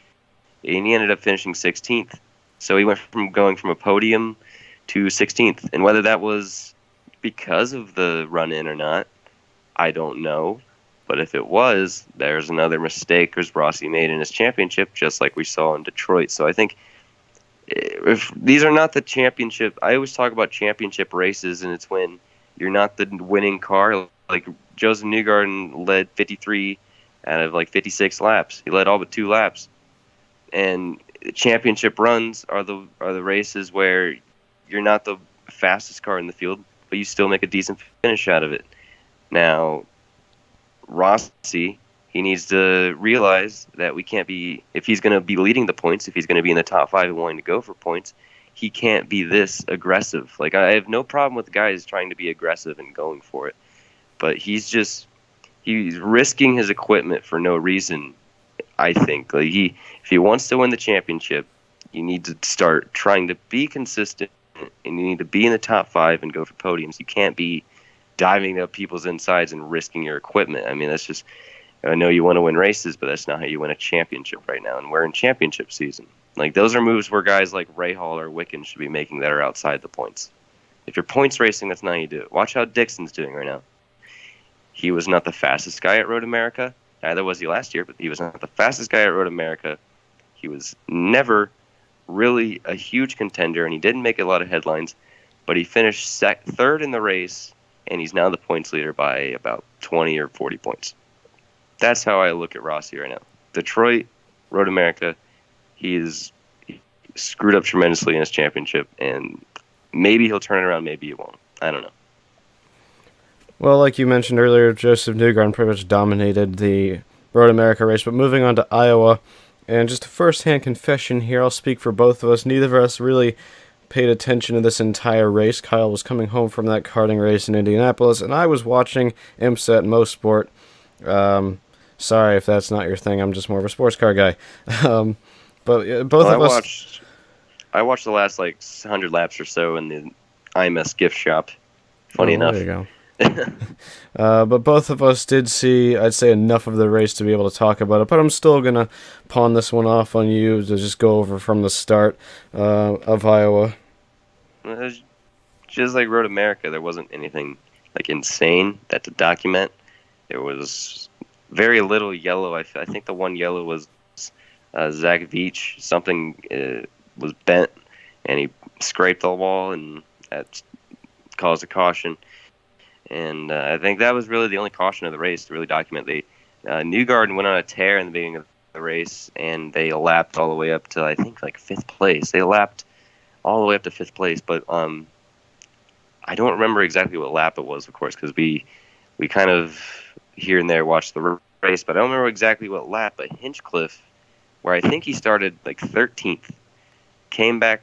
and he ended up finishing 16th. So he went from going from a podium to 16th. And whether that was because of the run-in or not, I don't know. But if it was, there's another mistake Rossi made in his championship, just like we saw in Detroit. So I think if these are not the championship, I always talk about championship races, and it's when you're not the winning car. Like Joseph Newgarden led 53 out of like 56 laps. He led all but 2 laps. And championship runs are the races where you're not the fastest car in the field, but you still make a decent finish out of it. Now, Rossi, he needs to realize that we can't be, if he's going to be leading the points, if he's going to be in the top 5 and wanting to go for points, he can't be this aggressive. Like, I have no problem with guys trying to be aggressive and going for it, but he's risking his equipment for no reason, I think. Like, if he wants to win the championship, you need to start trying to be consistent, and you need to be in the top 5 and go for podiums. You can't be diving up people's insides and risking your equipment. I mean, that's just, I know you want to win races, but that's not how you win a championship right now, and we're in championship season. Like, those are moves where guys like Ray Hall or Wicken should be making that are outside the points. If you're points racing, that's not how you do it. Watch how Dixon's doing right now. He was not the fastest guy at Road America. Neither was he last year, but he was not the fastest guy at Road America. He was never really a huge contender, and he didn't make a lot of headlines, but he finished third in the race, and he's now the points leader by about 20 or 40 points. That's how I look at Rossi right now. Detroit Road America, he screwed up tremendously in his championship, and maybe he'll turn it around, maybe he won't. I don't know. Well, like you mentioned earlier, Joseph Newgarden pretty much dominated the Road America race. But moving on to Iowa, and just a first-hand confession here, I'll speak for both of us. Neither of us really paid attention to this entire race. Kyle was coming home from that karting race in Indianapolis, and I was watching IMSA at Mosport. Sorry if that's not your thing. I'm just more of a sports car guy. But both of us. I watched the last 100 laps or so in the IMS gift shop. Funny enough. There you go. But both of us did see, I'd say, enough of the race to be able to talk about it. But I'm still going to pawn this one off on you to just go over from the start of Iowa. It was just like Road America. There wasn't anything insane that to document. There was very little yellow. I think the one yellow was Zach Veach. Something was bent, and he scraped the wall, and that caused a caution. And I think that was really the only caution of the race to really document. Newgarden went on a tear in the beginning of the race, and they lapped all the way up to, I think, 5th place. They lapped all the way up to 5th place, but I don't remember exactly what lap it was, of course, because we kind of here and there watched the race, but I don't remember exactly what lap. But Hinchcliffe, where I think he started 13th, came back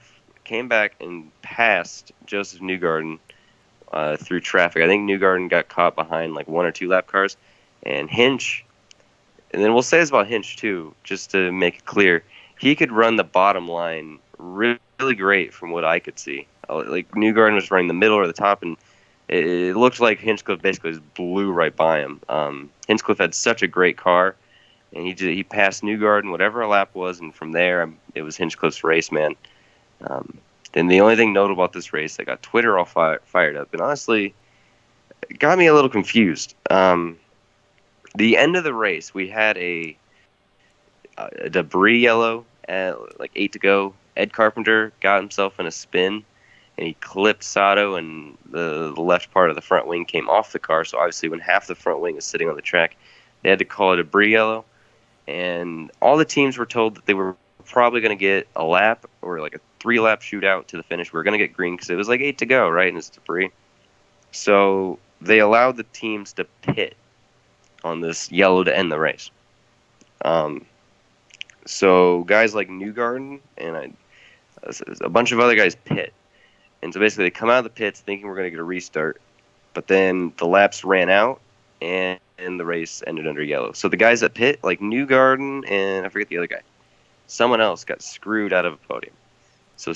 and passed Joseph Newgarden through traffic. I think Newgarden got caught behind 1 or 2 lap cars, and Hinch, and then we'll say this about Hinch too, just to make it clear, he could run the bottom line really great from what I could see. Newgarden was running the middle or the top, and it looked like Hinchcliffe basically just blew right by him. Hinchcliffe had such a great car, and he passed Newgarden whatever a lap was, and from there it was Hinchcliffe's race, man. And the only thing notable about this race, I got Twitter all fired up, and honestly, it got me a little confused. The end of the race, we had a debris yellow at 8 to go. Ed Carpenter got himself in a spin, and he clipped Sato, and the left part of the front wing came off the car. So obviously when half the front wing is sitting on the track, they had to call it a debris yellow. And all the teams were told that they were probably going to get a lap or a 3-lap shootout to the finish. We were going to get green because it was 8 to go, right? And it's debris. So they allowed the teams to pit on this yellow to end the race. So guys like Newgarden and a bunch of other guys pit. And so basically they come out of the pits thinking we're going to get a restart. But then the laps ran out, and the race ended under yellow. So the guys that pit, like Newgarden and I forget the other guy, someone else got screwed out of a podium. So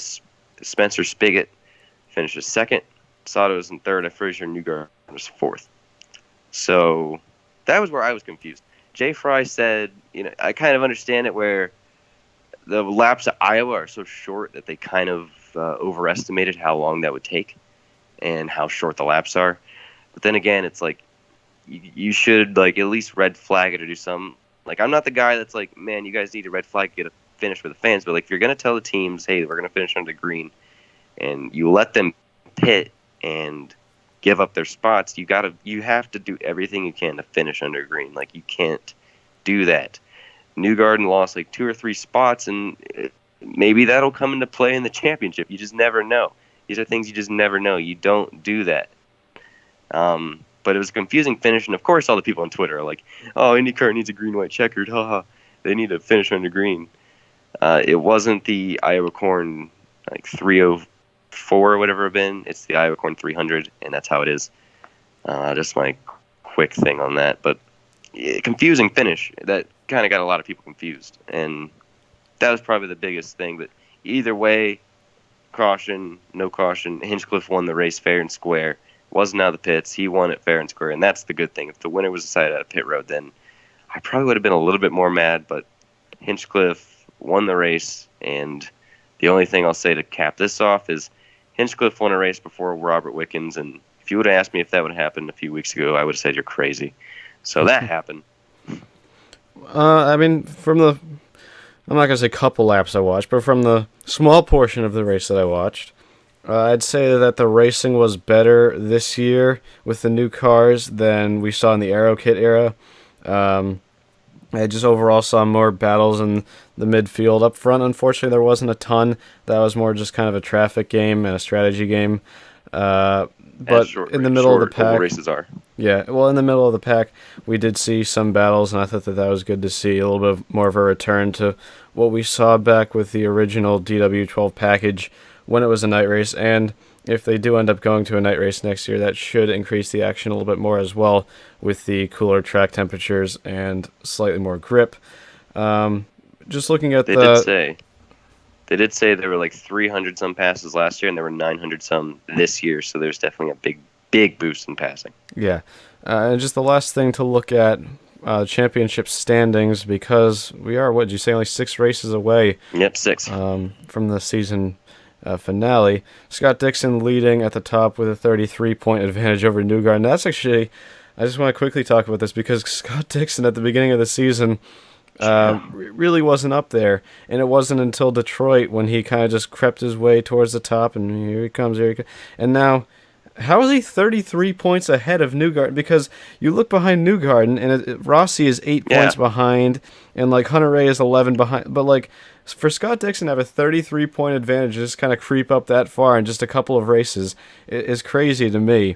Spencer Spigot finishes second. Sato's in third. I'm pretty sure Newgarden was fourth. So that was where I was confused. Jay Fry said, I kind of understand it where the laps at Iowa are so short that they kind of overestimated how long that would take and how short the laps are. But then again, it's you should at least red flag it or do something. I'm not the guy that's man, you guys need to red flag, get a finish for the fans. But if you're going to tell the teams, hey, we're going to finish under green, and you let them pit and give up their spots, you have to do everything you can to finish under green. You can't do that. Newgarden lost 2 or 3 spots, and maybe that'll come into play in the championship. You just never know. These are things you just never know. You don't do that. But it was a confusing finish, and of course all the people on Twitter are like, oh, IndyCar needs a green-white checkered. Haha. They need to finish under green. It wasn't the Iowa Corn 304 or whatever it been. It's the Iowa Corn 300, and that's how it is. Just my quick thing on that. But confusing finish. That kind of got a lot of people confused, and that was probably the biggest thing. But either way, caution, no caution, Hinchcliffe won the race fair and square. Wasn't out of the pits. He won it fair and square, and that's the good thing. If the winner was decided at a pit road, then I probably would have been a little bit more mad, but Hinchcliffe won the race, and the only thing I'll say to cap this off is Hinchcliffe won a race before Robert Wickens, and if you would have asked me if that would have happened a few weeks ago, I would have said you're crazy. So that happened. From the, I'm not going to say couple laps I watched, but from the small portion of the race that I watched, I'd say that the racing was better this year with the new cars than we saw in the Aero Kit era. I just overall saw more battles in the midfield. Up front, unfortunately, there wasn't a ton. That was more just kind of a traffic game and a strategy game. As But in the middle of the oval pack, races are. yeah, well, in the middle of the pack, we did see some battles, and I thought that was good to see a little bit more of a return to what we saw back with the original DW12 package when it was a night race. And if they do end up going to a night race next year, that should increase the action a little bit more as well with the cooler track temperatures and slightly more grip. Just looking at They did say there were like 300 some passes last year, and there were 900 some this year. So there's definitely a big boost in passing. Yeah, and just the last thing to look at, championship standings, because we are, what did you say, only 6 races away. Yep, 6. From the season finale. Scott Dixon leading at the top with a 33-point advantage over Newgarden. And that's actually, I just want to quickly talk about this because Scott Dixon at the beginning of the season really wasn't up there, and it wasn't until Detroit when he kind of just crept his way towards the top, and here he comes, and now, how is he 33 points ahead of Newgarden? Because you look behind Newgarden, and Rossi is 8 points behind, and like Hunter Ray is 11 behind, but like for Scott Dixon to have a 33-point advantage, just kind of creep up that far in just a couple of races is crazy to me.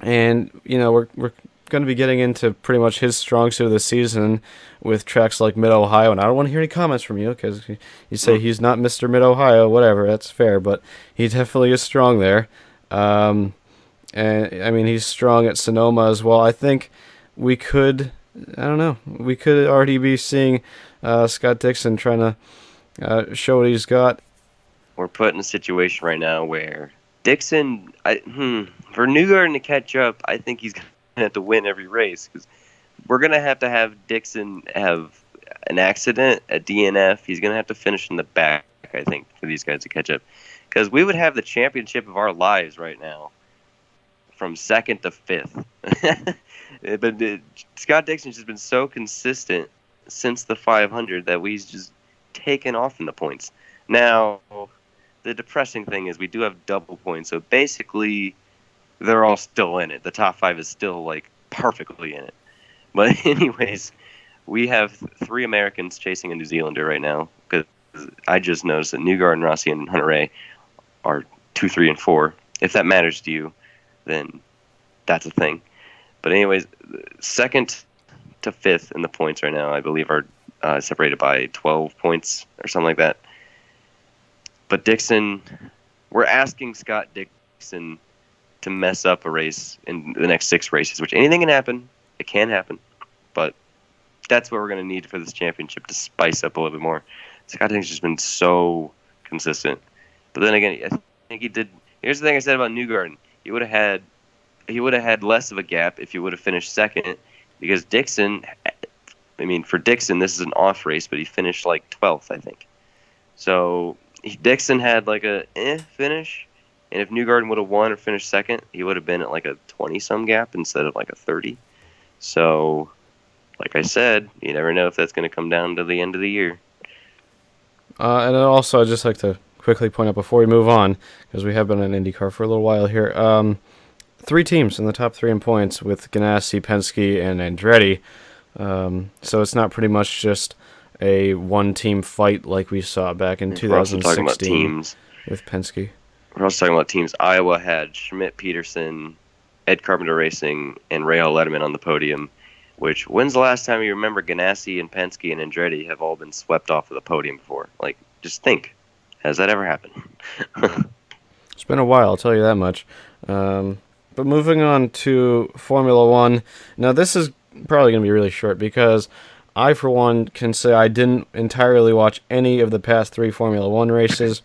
And we're going to be getting into pretty much his strong suit of the season with tracks like Mid-Ohio, and I don't want to hear any comments from you because you say he's not Mr. Mid-Ohio, whatever, that's fair, but he definitely is strong there. And I mean, he's strong at Sonoma as well. I think we could already be seeing Scott Dixon trying to show what he's got. We're put in a situation right now where Dixon, for Newgarden to catch up, I think he's going to have to win every race because we're going to have Dixon have an accident, a DNF. He's going to have to finish in the back, I think, for these guys to catch up. Because we would have the championship of our lives right now from 2nd to 5th. But Scott Dixon's just been so consistent since the 500 that we've just taken off in the points. Now, the depressing thing is we do have double points. So basically, they're all still in it. The top 5 is still, like, perfectly in it. But anyways, we have 3 Americans chasing a New Zealander right now. Because I just noticed that Newgarden, Rossi, and Hunter Ray are 2, 3, and 4. If that matters to you, then that's a thing. But anyways, 2nd to 5th in the points right now, I believe, are separated by 12 points or something like that. But Dixon, we're asking Scott Dixon to mess up a race in the next 6 races, which anything can happen. It can happen. But that's what we're going to need for this championship to spice up a little bit more. Scott Dixon's just been so consistent. But then again, I think he did. Here's the thing I said about Newgarden: he would have had less of a gap if he would have finished 2nd, because Dixon. I mean, for Dixon, this is an off race, but he finished like 12th, I think. So Dixon had like a finish, and if Newgarden would have won or finished 2nd, he would have been at like a 20-some gap instead of like a 30. So, like I said, you never know if that's going to come down to the end of the year. And then also, I'd just like to quickly point out before we move on, because we have been in IndyCar for a little while here, 3 teams in the top 3 in points with Ganassi, Penske, and Andretti. So it's not pretty much just a one-team fight like we saw back in 2016 with Penske. We're also talking about teams. Iowa had Schmidt, Peterson, Ed Carpenter Racing, and Ray Letterman on the podium. Which, when's the last time you remember Ganassi and Penske and Andretti have all been swept off of the podium before? Like, just think. Has that ever happened? It's been a while, I'll tell you that much. But moving on to Formula One. Now, this is probably going to be really short because I, for one, can say I didn't entirely watch any of the past 3 Formula One races.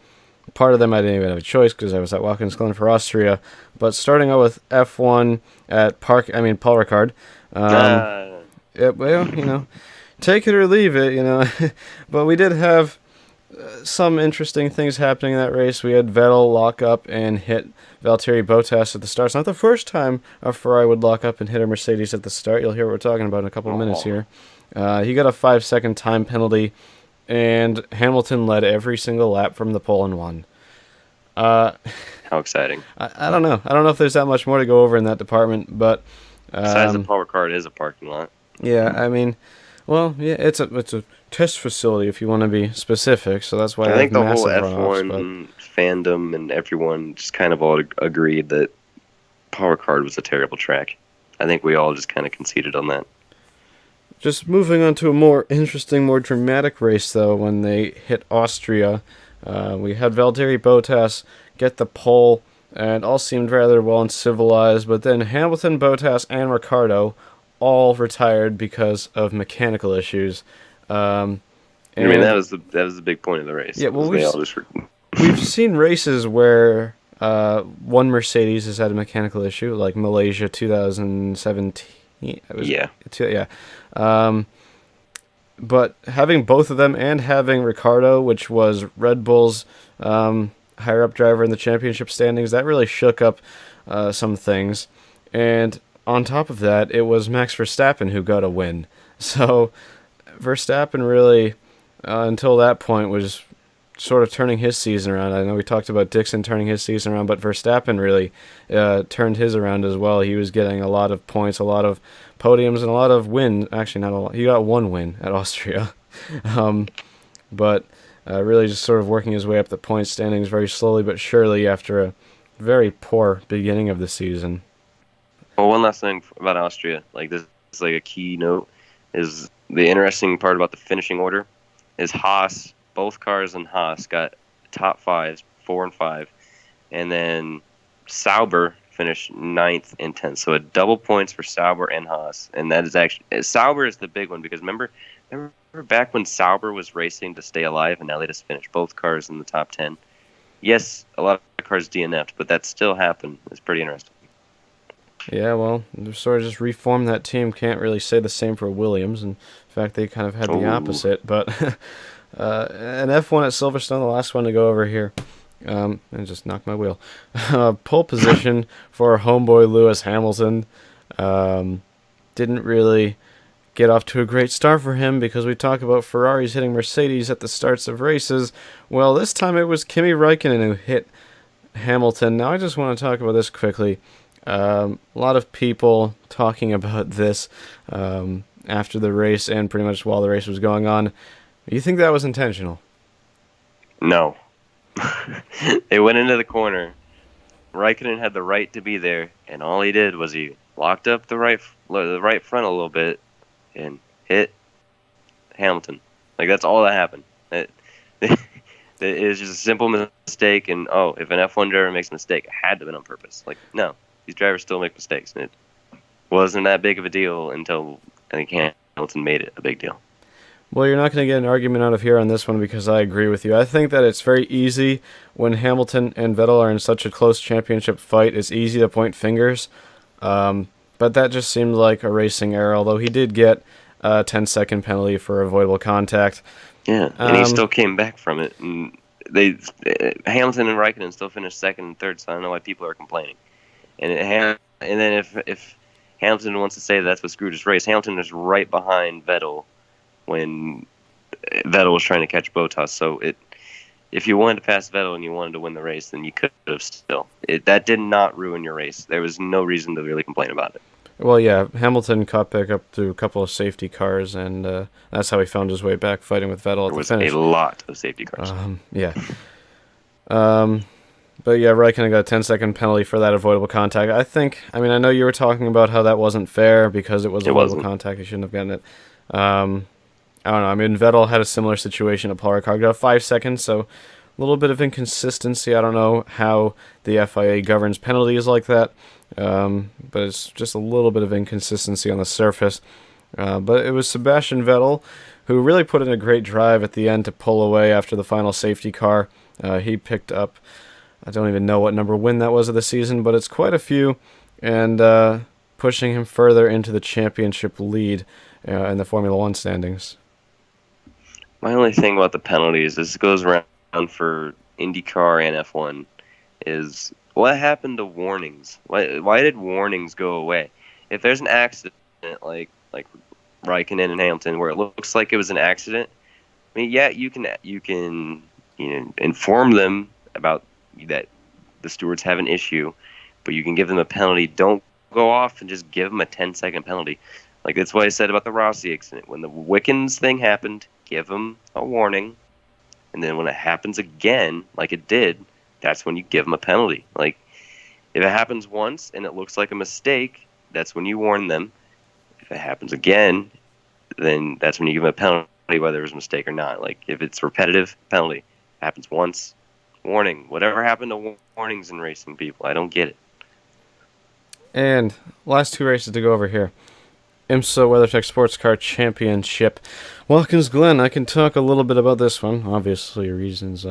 Part of them I didn't even have a choice because I was at Watkins Glen for Austria. But starting out with F1 at Paul Ricard. Well, take it or leave it, But we did have some interesting things happening in that race. We had Vettel lock up and hit Valtteri Bottas at the start. It's not the first time a Ferrari would lock up and hit a Mercedes at the start. You'll hear what we're talking about in a couple of minutes here. He got a 5-second time penalty, and Hamilton led every single lap from the pole and won. How exciting. I don't know. I don't know if there's that much more to go over in that department, but... Besides the Paul Ricard is a parking lot. Yeah, I mean, Well, yeah, it's a test facility if you want to be specific. So that's why I they have think the whole massive runoffs. But F1 fandom and everyone just kind of all agreed that Power Card was a terrible track. I think we all just kind of conceded on that. just moving on to a more interesting, more dramatic race, though, when they hit Austria, we had Valtteri Bottas get the pole, and all seemed rather well and civilized. But then Hamilton, Bottas, and Ricciardo all retired because of mechanical issues. Um, I mean, and that was the big point of the race. yeah, well, They all just we've seen races where one Mercedes has had a mechanical issue, like Malaysia 2017. yeah. Yeah. Um, but having both of them and having Ricardo, which was Red Bull's higher up driver in the championship standings, that really shook up some things. And on top of that, it was Max Verstappen who got a win. So Verstappen really, until that point, was sort of turning his season around. I know we talked about Dixon turning his season around, but Verstappen really turned his around as well. He was getting a lot of points, a lot of podiums, and a lot of wins. Actually, not a lot. He got one win at Austria. But really just sort of working his way up the point standings very slowly but surely after a very poor beginning of the season. Well, one last thing about Austria, like this is like a key note, is the interesting part about the finishing order is Haas. Both cars in Haas got top fives, 4 and 5, and then Sauber finished 9th and 10th. So a double points for Sauber and Haas, and that is actually Sauber is the big one because remember back when Sauber was racing to stay alive, and now they just finished both cars in the top 10. Yes, a lot of cars DNF'd, but that still happened. It's pretty interesting. Yeah, well, they sort of just reformed that team. Can't really say the same for Williams. In fact, they kind of had the opposite. But an F1 at Silverstone, the last one to go over here. And just knocked my wheel. Pole position for homeboy Lewis Hamilton. Didn't really get off to a great start for him because we talk about Ferraris hitting Mercedes at the starts of races. Well, this time it was Kimi Räikkönen who hit Hamilton. Now I just want to talk about this quickly. A lot of people talking about this after the race and pretty much while the race was going on. You think that was intentional? No. They went into the corner. Raikkonen had the right to be there, and all he did was he locked up the right front a little bit and hit Hamilton. Like, that's all that happened. It was just a simple mistake, and if an F1 driver makes a mistake, it had to have been on purpose. Like, no, these drivers still make mistakes, and it wasn't that big of a deal until I think Hamilton made it a big deal. Well, you're not going to get an argument out of here on this one because I agree with you. I think that it's very easy when Hamilton and Vettel are in such a close championship fight. It's easy to point fingers. But that just seemed like a racing error, although he did get a 10-second penalty for avoidable contact. Yeah, and he still came back from it. And Hamilton and Raikkonen still finished second and third, so I don't know why people are complaining. And then if Hamilton wants to say that's what screwed his race, Hamilton was right behind Vettel when Vettel was trying to catch Bottas. So if you wanted to pass Vettel and you wanted to win the race, then you could have still. That did not ruin your race. There was no reason to really complain about it. Well, yeah, Hamilton caught back up through a couple of safety cars, and that's how he found his way back fighting with Vettel at the finish. There was a lot of safety cars. Yeah. But yeah, Raikkonen got a 10-second penalty for that avoidable contact. I know you were talking about how that wasn't fair because it was avoidable contact. He shouldn't have gotten it. I don't know. I mean, Vettel had a similar situation at Paul Ricard. Got 5 seconds, so a little bit of inconsistency. I don't know how the FIA governs penalties like that, but it's just a little bit of inconsistency on the surface. But it was Sebastian Vettel who really put in a great drive at the end to pull away after the final safety car. He picked up, I don't even know what number win that was of the season, but it's quite a few, and pushing him further into the championship lead in the Formula One standings. My only thing about the penalties, this goes around for IndyCar and F1, is what happened to warnings? Why did warnings go away? If there's an accident like Raikkonen and Hamilton, where it looks like it was an accident, I mean, yeah, you can inform them about that the stewards have an issue, but you can give them a penalty. Don't go off and just give them a 10-second penalty. Like, that's what I said about the Rossi accident. When the Wickens thing happened, give them a warning. And then when it happens again, like it did, that's when you give them a penalty. Like, if it happens once and it looks like a mistake, that's when you warn them. If it happens again, then that's when you give them a penalty, whether it was a mistake or not. Like, if it's repetitive, penalty. Happens once, warning. Whatever happened to warnings in racing, people? I don't get it. And last 2 races to go over here. IMSA WeatherTech Sports Car Championship. Watkins Glen, I can talk a little bit about this one. Obviously, reasons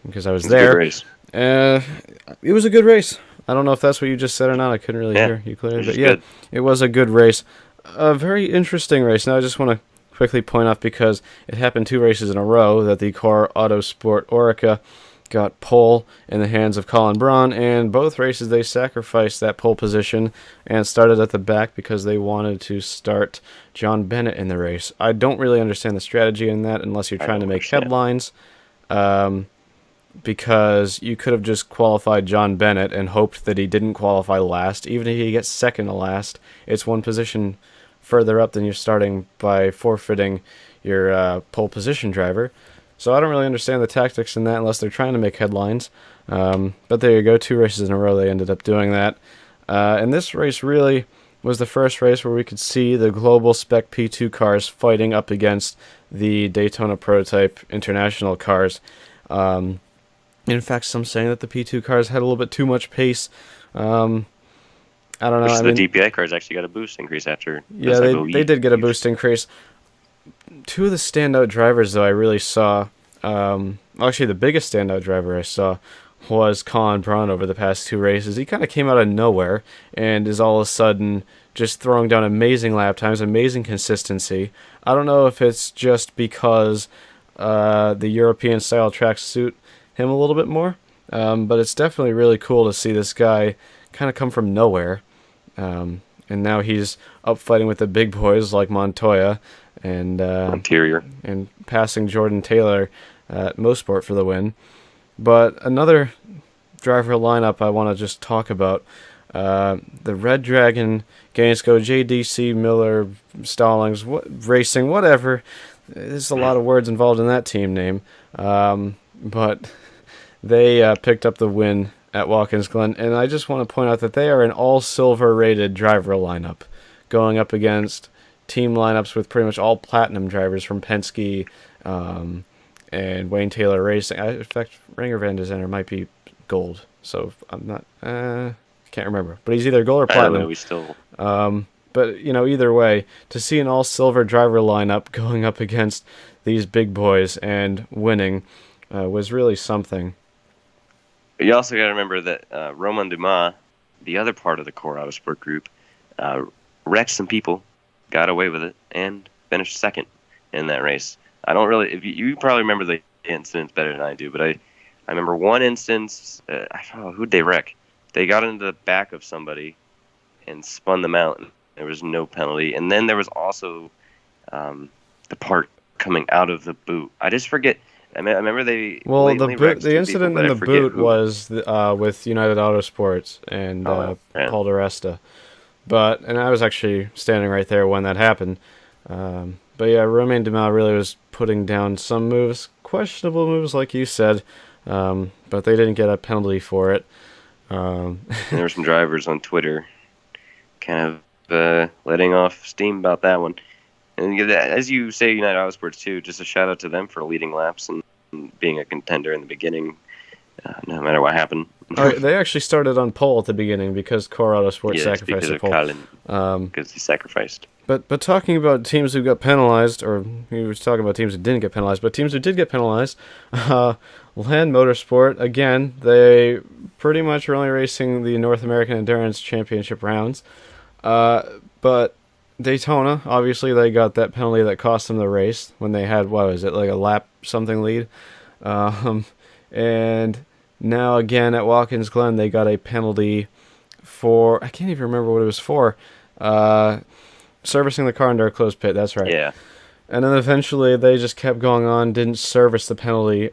because I was there. It was a good race. It was a good race. I don't know if that's what you just said or not. I couldn't really hear you clearly. But yeah, good. It was a good race. A very interesting race. Now, I just want to quickly point out, because it happened 2 races in a row, that the Car Autosport Orica got pole in the hands of Colin Braun, and both races they sacrificed that pole position and started at the back because they wanted to start John Bennett in the race. I don't really understand the strategy in that unless you're trying to make headlines, because you could have just qualified John Bennett and hoped that he didn't qualify last. Even if he gets second to last, it's one position further up than you're starting by forfeiting your pole position driver. So I don't really understand the tactics in that unless they're trying to make headlines. But there you go, 2 races in a row they ended up doing that. And this race really was the first race where we could see the global spec P2 cars fighting up against the Daytona Prototype International cars. In fact, some saying that the P2 cars had a little bit too much pace. I don't know. The DPI cars actually got a boost increase after. Yeah, they did get a boost increase. 2 of the standout drivers, though, I really saw, actually the biggest standout driver I saw was Colin Braun over the past 2 races. He kind of came out of nowhere and is all of a sudden just throwing down amazing lap times, amazing consistency. I don't know if it's just because the European-style tracks suit him a little bit more, but it's definitely really cool to see this guy kind of come from nowhere. And now he's up fighting with the big boys like Montoya and Interior and passing Jordan Taylor at Mosport for the win. But another driver lineup I want to just talk about, the Red Dragon, Gainesco, JDC, Miller, Stallings, Racing, whatever. There's a lot of words involved in that team name. But they picked up the win at Watkins Glen, and I just want to point out that they are an all-silver rated driver lineup, going up against team lineups with pretty much all platinum drivers from Penske and Wayne Taylor Racing. In fact, Ranger Van de Zenner might be gold, so I'm not can't remember, but he's either gold or platinum. I don't know, but either way, to see an all-silver driver lineup going up against these big boys and winning was really something. You also got to remember that Romain Dumas, the other part of the Core Autosport group, wrecked some people, got away with it, and finished second in that race. I don't really. If you probably remember the incidents better than I do, but I remember one instance. Who'd they wreck? They got into the back of somebody and spun them out. And there was no penalty, and then there was also the part coming out of the boot. I just forget. I remember they. Well, the incident in the boot was with United Autosports and Paul DeResta. And I was actually standing right there when that happened. But yeah, Romain Dumas really was putting down some moves, questionable moves, like you said, but they didn't get a penalty for it. There were some drivers on Twitter kind of letting off steam about that one. And as you say, United Autosports too, just a shout out to them for leading laps and being a contender in the beginning, no matter what happened. They actually started on pole at the beginning because Core Autosport sacrificed the pole. Colin, because he sacrificed. But talking about teams who got penalized, or he was talking about teams who didn't get penalized, but teams who did get penalized, Land Motorsport, again, they pretty much are only racing the North American Endurance Championship rounds. But Daytona, obviously, they got that penalty that cost them the race when they had, like a lap something lead. And now, again, at Watkins Glen, they got a penalty for, I can't even remember what it was for, servicing the car under a closed pit, that's right. Yeah. And then eventually they just kept going on, didn't serve the penalty,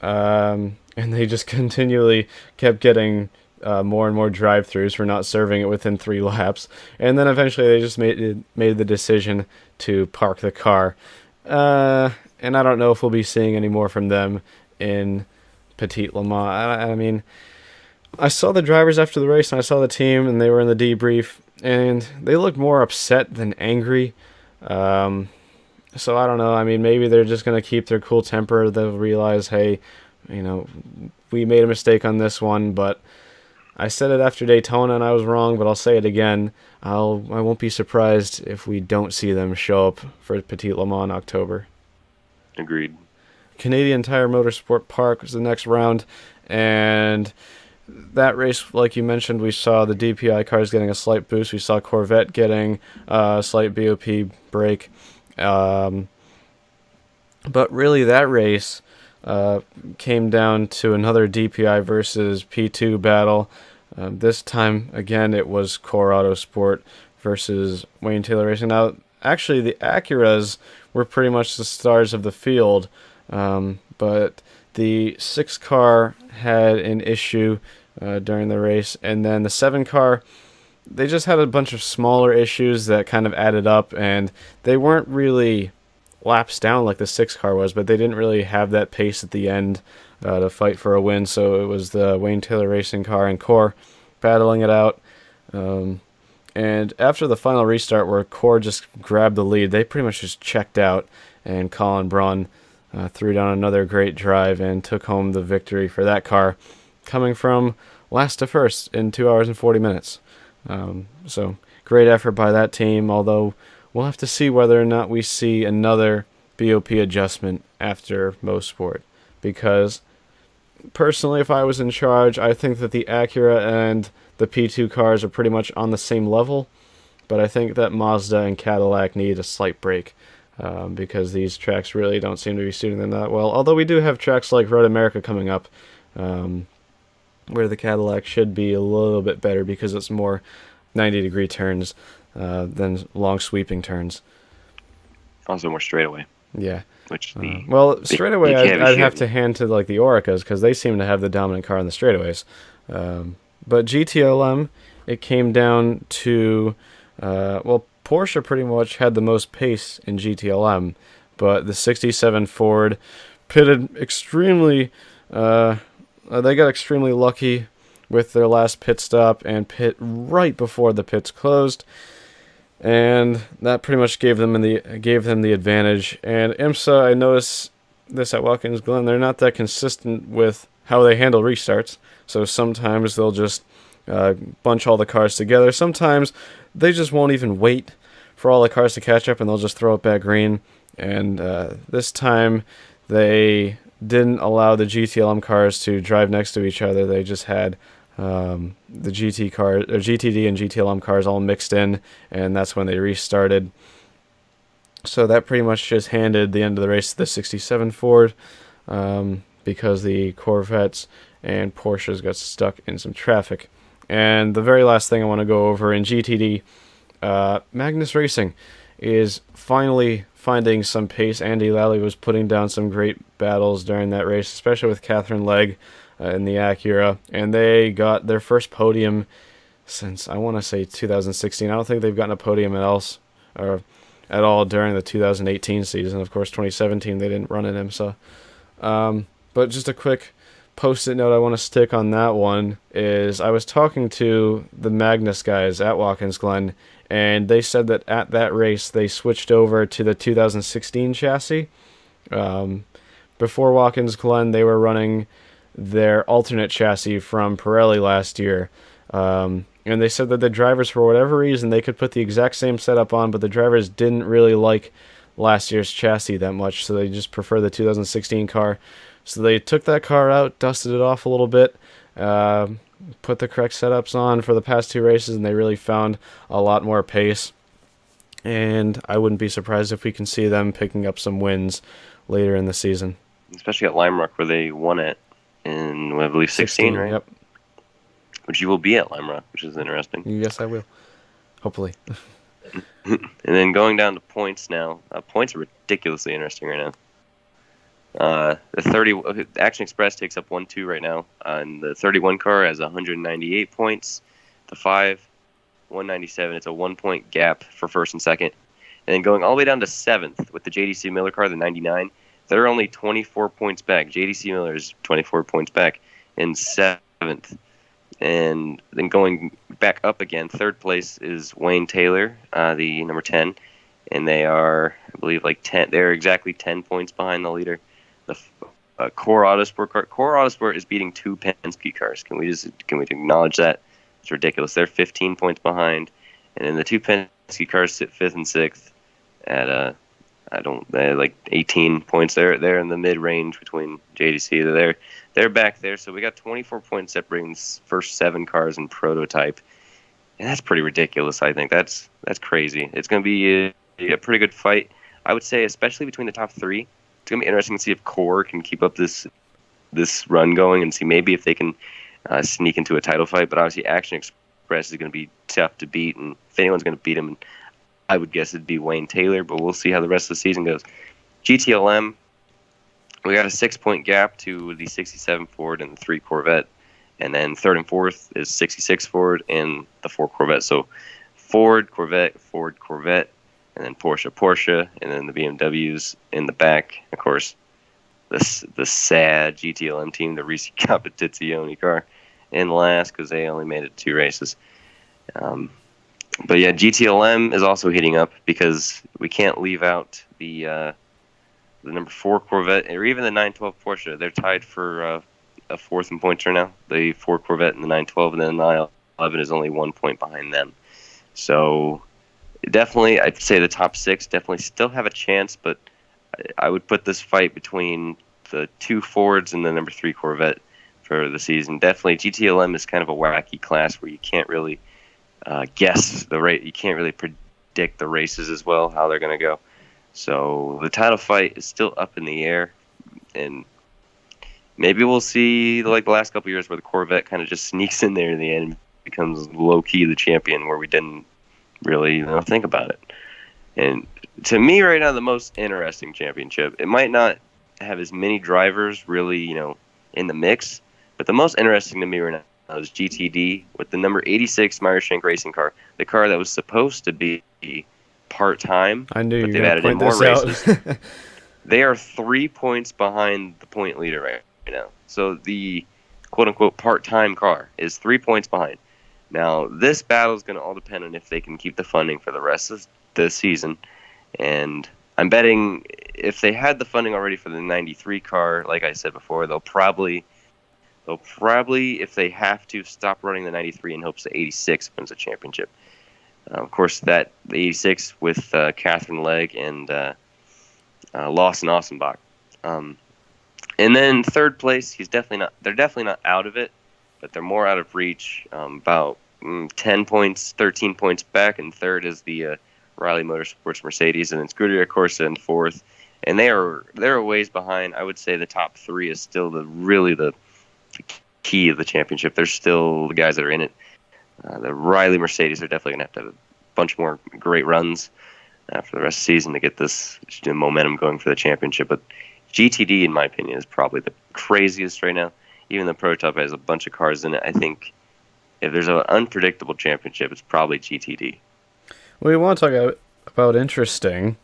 and they just continually kept getting more and more drive-throughs for not serving it within 3 laps, and then eventually they just made the decision to park the car. And I don't know if we'll be seeing any more from them in Petit Le Mans. I mean, I saw the drivers after the race, and I saw the team, and they were in the debrief, and they looked more upset than angry. So I don't know. I mean, maybe they're just going to keep their cool temper. They'll realize, hey, we made a mistake on this one, but I said it after Daytona and I was wrong, but I'll say it again. I won't be surprised if we don't see them show up for Petit Le Mans in October. Agreed. Canadian Tire Motorsport Park was the next round, and that race, like you mentioned, we saw the DPI cars getting a slight boost. We saw Corvette getting a slight BOP break. But really that race came down to another DPI versus P2 battle. This time, again, it was Core Autosport versus Wayne Taylor Racing. Now, actually, the Acuras were pretty much the stars of the field, but the 6 car had an issue during the race, and then the 7 car, they just had a bunch of smaller issues that kind of added up, and they weren't really laps down like the 6 car was, but they didn't really have that pace at the end to fight for a win. So it was the Wayne Taylor Racing car and Core battling it out. And after the final restart where Core just grabbed the lead, they pretty much just checked out, and Colin Braun threw down another great drive and took home the victory for that car, coming from last to first in 2 hours and 40 minutes. So great effort by that team, although we'll have to see whether or not we see another BOP adjustment after Mosport, because personally, if I was in charge, I think that the Acura and the P2 cars are pretty much on the same level, but I think that Mazda and Cadillac need a slight break because these tracks really don't seem to be suiting them that well, although we do have tracks like Road America coming up, where the Cadillac should be a little bit better because it's more 90-degree turns than long sweeping turns. Also more straightaway. Yeah. Which straightaway I'd have to hand to like the Oricas because they seem to have the dominant car in the straightaways. But GTLM, it came down to Porsche pretty much had the most pace in GTLM, but the 67 Ford pitted extremely. They got extremely lucky with their last pit stop and pit right before the pits closed, and that pretty much gave them the advantage. And IMSA, I noticed this at Watkins Glen, they're not that consistent with how they handle restarts. So sometimes they'll just bunch all the cars together. Sometimes they just won't even wait for all the cars to catch up, and they'll just throw it back green. And this time they didn't allow the GTLM cars to drive next to each other. They just had the GTD and GTLM cars all mixed in, and that's when they restarted. So that pretty much just handed the end of the race to the 67 Ford because the Corvettes and Porsches got stuck in some traffic. And the very last thing I want to go over in GTD, Magnus Racing is finally finding some pace. Andy Lally was putting down some great battles during that race, especially with Catherine Legg in the Acura, and they got their first podium since, I want to say, 2016. I don't think they've gotten a podium at all during the 2018 season. Of course, 2017 they didn't run in IMSA. But just a quick post-it note I want to stick on that one is I was talking to the Magnus guys at Watkins Glen, and they said that at that race they switched over to the 2016 chassis. Before Watkins Glen, they were running their alternate chassis from Pirelli last year. And they said that the drivers, for whatever reason, they could put the exact same setup on, but the drivers didn't really like last year's chassis that much, so they just prefer the 2016 car. So they took that car out, dusted it off a little bit, put the correct setups on for the past 2 races, and they really found a lot more pace. And I wouldn't be surprised if we can see them picking up some wins later in the season. Especially at Lime Rock, where they won it in, I believe, 16, right? Yep. Which you will be at Lime Rock, which is interesting. Yes, I will. Hopefully. And then going down to points now. Points are ridiculously interesting right now. The 30 Action Express takes up 1-2 right now, and the 31 car has 198 points. The 5, 197. It's a 1-point gap for first and second, and then going all the way down to seventh with the JDC Miller car, the 99. They're only 24 points back. JDC Miller is 24 points back in seventh, and then going back up again, third place is Wayne Taylor, the number 10, and they are, I believe, like 10. They're exactly 10 points behind the leader. The Core Autosport car. Core Autosport is beating 2 Penske cars. Can we acknowledge that? It's ridiculous. They're 15 points behind, and then the 2 Penske cars sit 5th and 6th at they're like 18 points. They're in the mid range between JDC. They're back there. So we got 24 points separating the first 7 cars in prototype, and that's pretty ridiculous. I think that's crazy. It's going to be a pretty good fight, I would say, especially between the top 3. It's going to be interesting to see if Core can keep up this run going and see maybe if they can sneak into a title fight. But obviously, Action Express is going to be tough to beat, and if anyone's going to beat them, I would guess it'd be Wayne Taylor. But we'll see how the rest of the season goes. GTLM, we got a 6-point gap to the 67 Ford and the 3 Corvette, and then third and fourth is 66 Ford and the 4 Corvette. So Ford, Corvette, and then Porsche, and then the BMWs in the back. Of course, the sad GTLM team, the Risi Competizione car, in last because they only made it 2 races. But yeah, GTLM is also heating up because we can't leave out the number 4 Corvette or even the 912 Porsche. They're tied for a 4th in points right now. The 4 Corvette and the 912, and then the 911 is only 1 point behind them. So definitely, I'd say the top 6 definitely still have a chance, but I would put this fight between the 2 Fords and the number 3 Corvette for the season. Definitely, GTLM is kind of a wacky class where you can't really guess the rate. You can't really predict the races as well, how they're going to go. So the title fight is still up in the air, and maybe we'll see like the last couple of years where the Corvette kind of just sneaks in there in the end and becomes low-key the champion where we didn't really think about it. And to me right now, the most interesting championship, it might not have as many drivers really in the mix, but the most interesting to me right now is GTD with the number 86 Meyer Shank racing car, the car that was supposed to be part-time. I knew but you they've were added in more races. They are 3 points behind the point leader right now. So the quote-unquote part-time car is 3 points behind. Now, this battle is going to all depend on if they can keep the funding for the rest of the season. And I'm betting if they had the funding already for the 93 car, like I said before, they'll probably, if they have to, stop running the 93 in hopes the 86 wins the championship. Of course, the 86 with Catherine Legg and Lawson Ossenbach. And then third place, they're definitely not out of it, but they're more out of reach, about 10 points, 13 points back, and third is the Riley Motorsports Mercedes, and then Scuderia Corsa in fourth. And they're a ways behind. I would say the top 3 is still the key of the championship. They're still the guys that are in it. The Riley Mercedes are definitely going to have a bunch more great runs for the rest of the season to get this momentum going for the championship. But GTD, in my opinion, is probably the craziest right now. Even the prototype has a bunch of cars in it. I think if there's an unpredictable championship, it's probably GTD. We want to talk about interesting.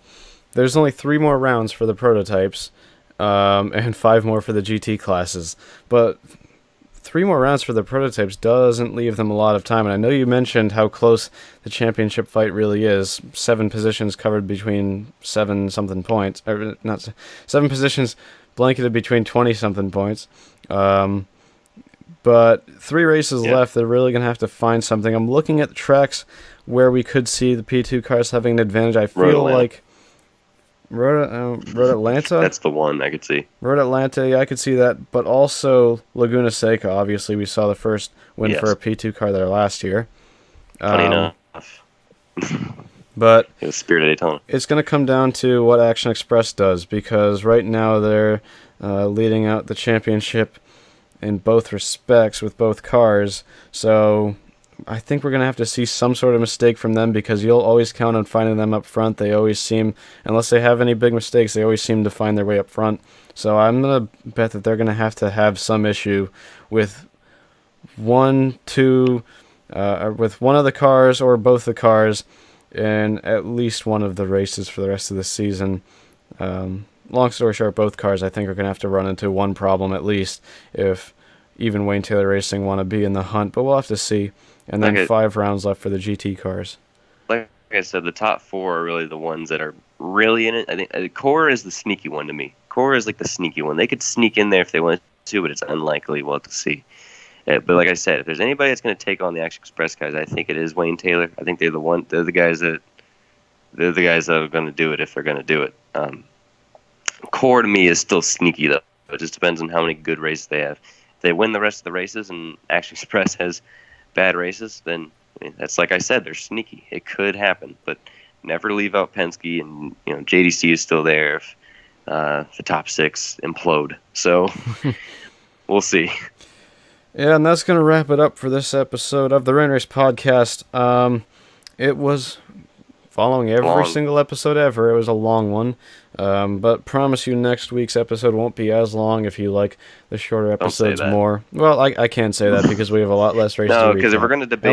There's only 3 more rounds for the prototypes, and 5 more for the GT classes. But 3 more rounds for the prototypes doesn't leave them a lot of time. And I know you mentioned how close the championship fight really is. 7 positions covered between 7-something points. Or not 7 positions blanketed between 20-something points. But 3 races left. They're really going to have to find something. I'm looking at the tracks where we could see the P2 cars having an advantage. I feel like Road Atlanta. That's the one I could see. Road Atlanta, yeah, I could see that. But also Laguna Seca. Obviously, we saw the first win for a P2 car there last year. Funny enough. But it was Spirit of Daytona. It's going to come down to what Action Express does, because right now they're leading out the championship in both respects with both cars. So I think we're going to have to see some sort of mistake from them, because you'll always count on finding them up front. They always seem, unless they have any big mistakes, they always seem to find their way up front. So I'm going to bet that they're going to have some issue with with one of the cars or both the cars in at least one of the races for the rest of the season. Long story short, both cars I think are going to have to run into one problem at least if even Wayne Taylor Racing want to be in the hunt, but we'll have to see. And then 5 rounds left for the GT cars. Like I said, the top 4 are really the ones that are really in it. I think Core is the sneaky one to me. Core is like the sneaky one. They could sneak in there if they wanted to, but it's unlikely. We'll have to see. But like I said, if there's anybody that's going to take on the Action Express guys, I think it is Wayne Taylor. I think they're the guys that are going to do it if they're going to do it. Core to me is still sneaky though. It just depends on how many good races they have. If they win the rest of the races and Action Express has bad races, then that's like I said, they're sneaky. It could happen, but never leave out Penske, and JDC is still there if the top 6 implode. So we'll see. Yeah, and that's going to wrap it up for this episode of the Rain Race Podcast. It was following every single episode ever. It was a long one. But promise you next week's episode won't be as long if you like the shorter episodes more. Well, I can't say that because we have a lot less races to recap. No, because if we're going to debate,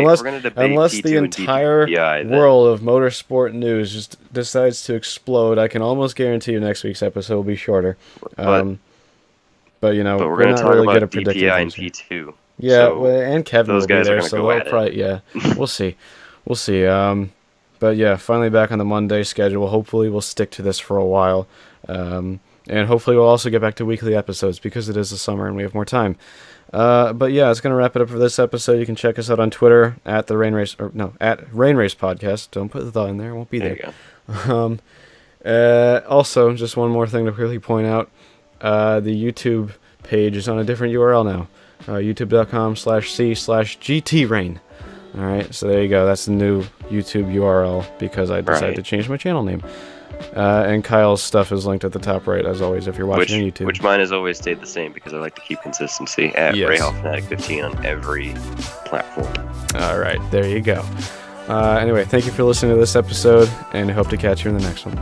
unless T2 the entire world of motorsport news just decides to explode, I can almost guarantee you next week's episode will be shorter. But we're going to talk really about DPI and P2. Yeah, so and Kevin those will be guys there, are going to so go at probably, yeah, we'll see. But yeah, finally back on the Monday schedule. Hopefully we'll stick to this for a while. And hopefully we'll also get back to weekly episodes because it is the summer and we have more time. But yeah, it's going to wrap it up for this episode. You can check us out on Twitter at Rain Race Podcast. Don't put the thought in there. It won't be there. You go. Also, just one more thing to quickly point out. The YouTube page is on a different URL now. youtube.com/c/GTRain. All right, so there you go. That's the new YouTube URL because I decided to change my channel name. And Kyle's stuff is linked at the top right, as always, if you're watching on YouTube. Which mine has always stayed the same because I like to keep consistency at RayHallFanatic15 on every platform. All right, there you go. Anyway, thank you for listening to this episode, and I hope to catch you in the next one.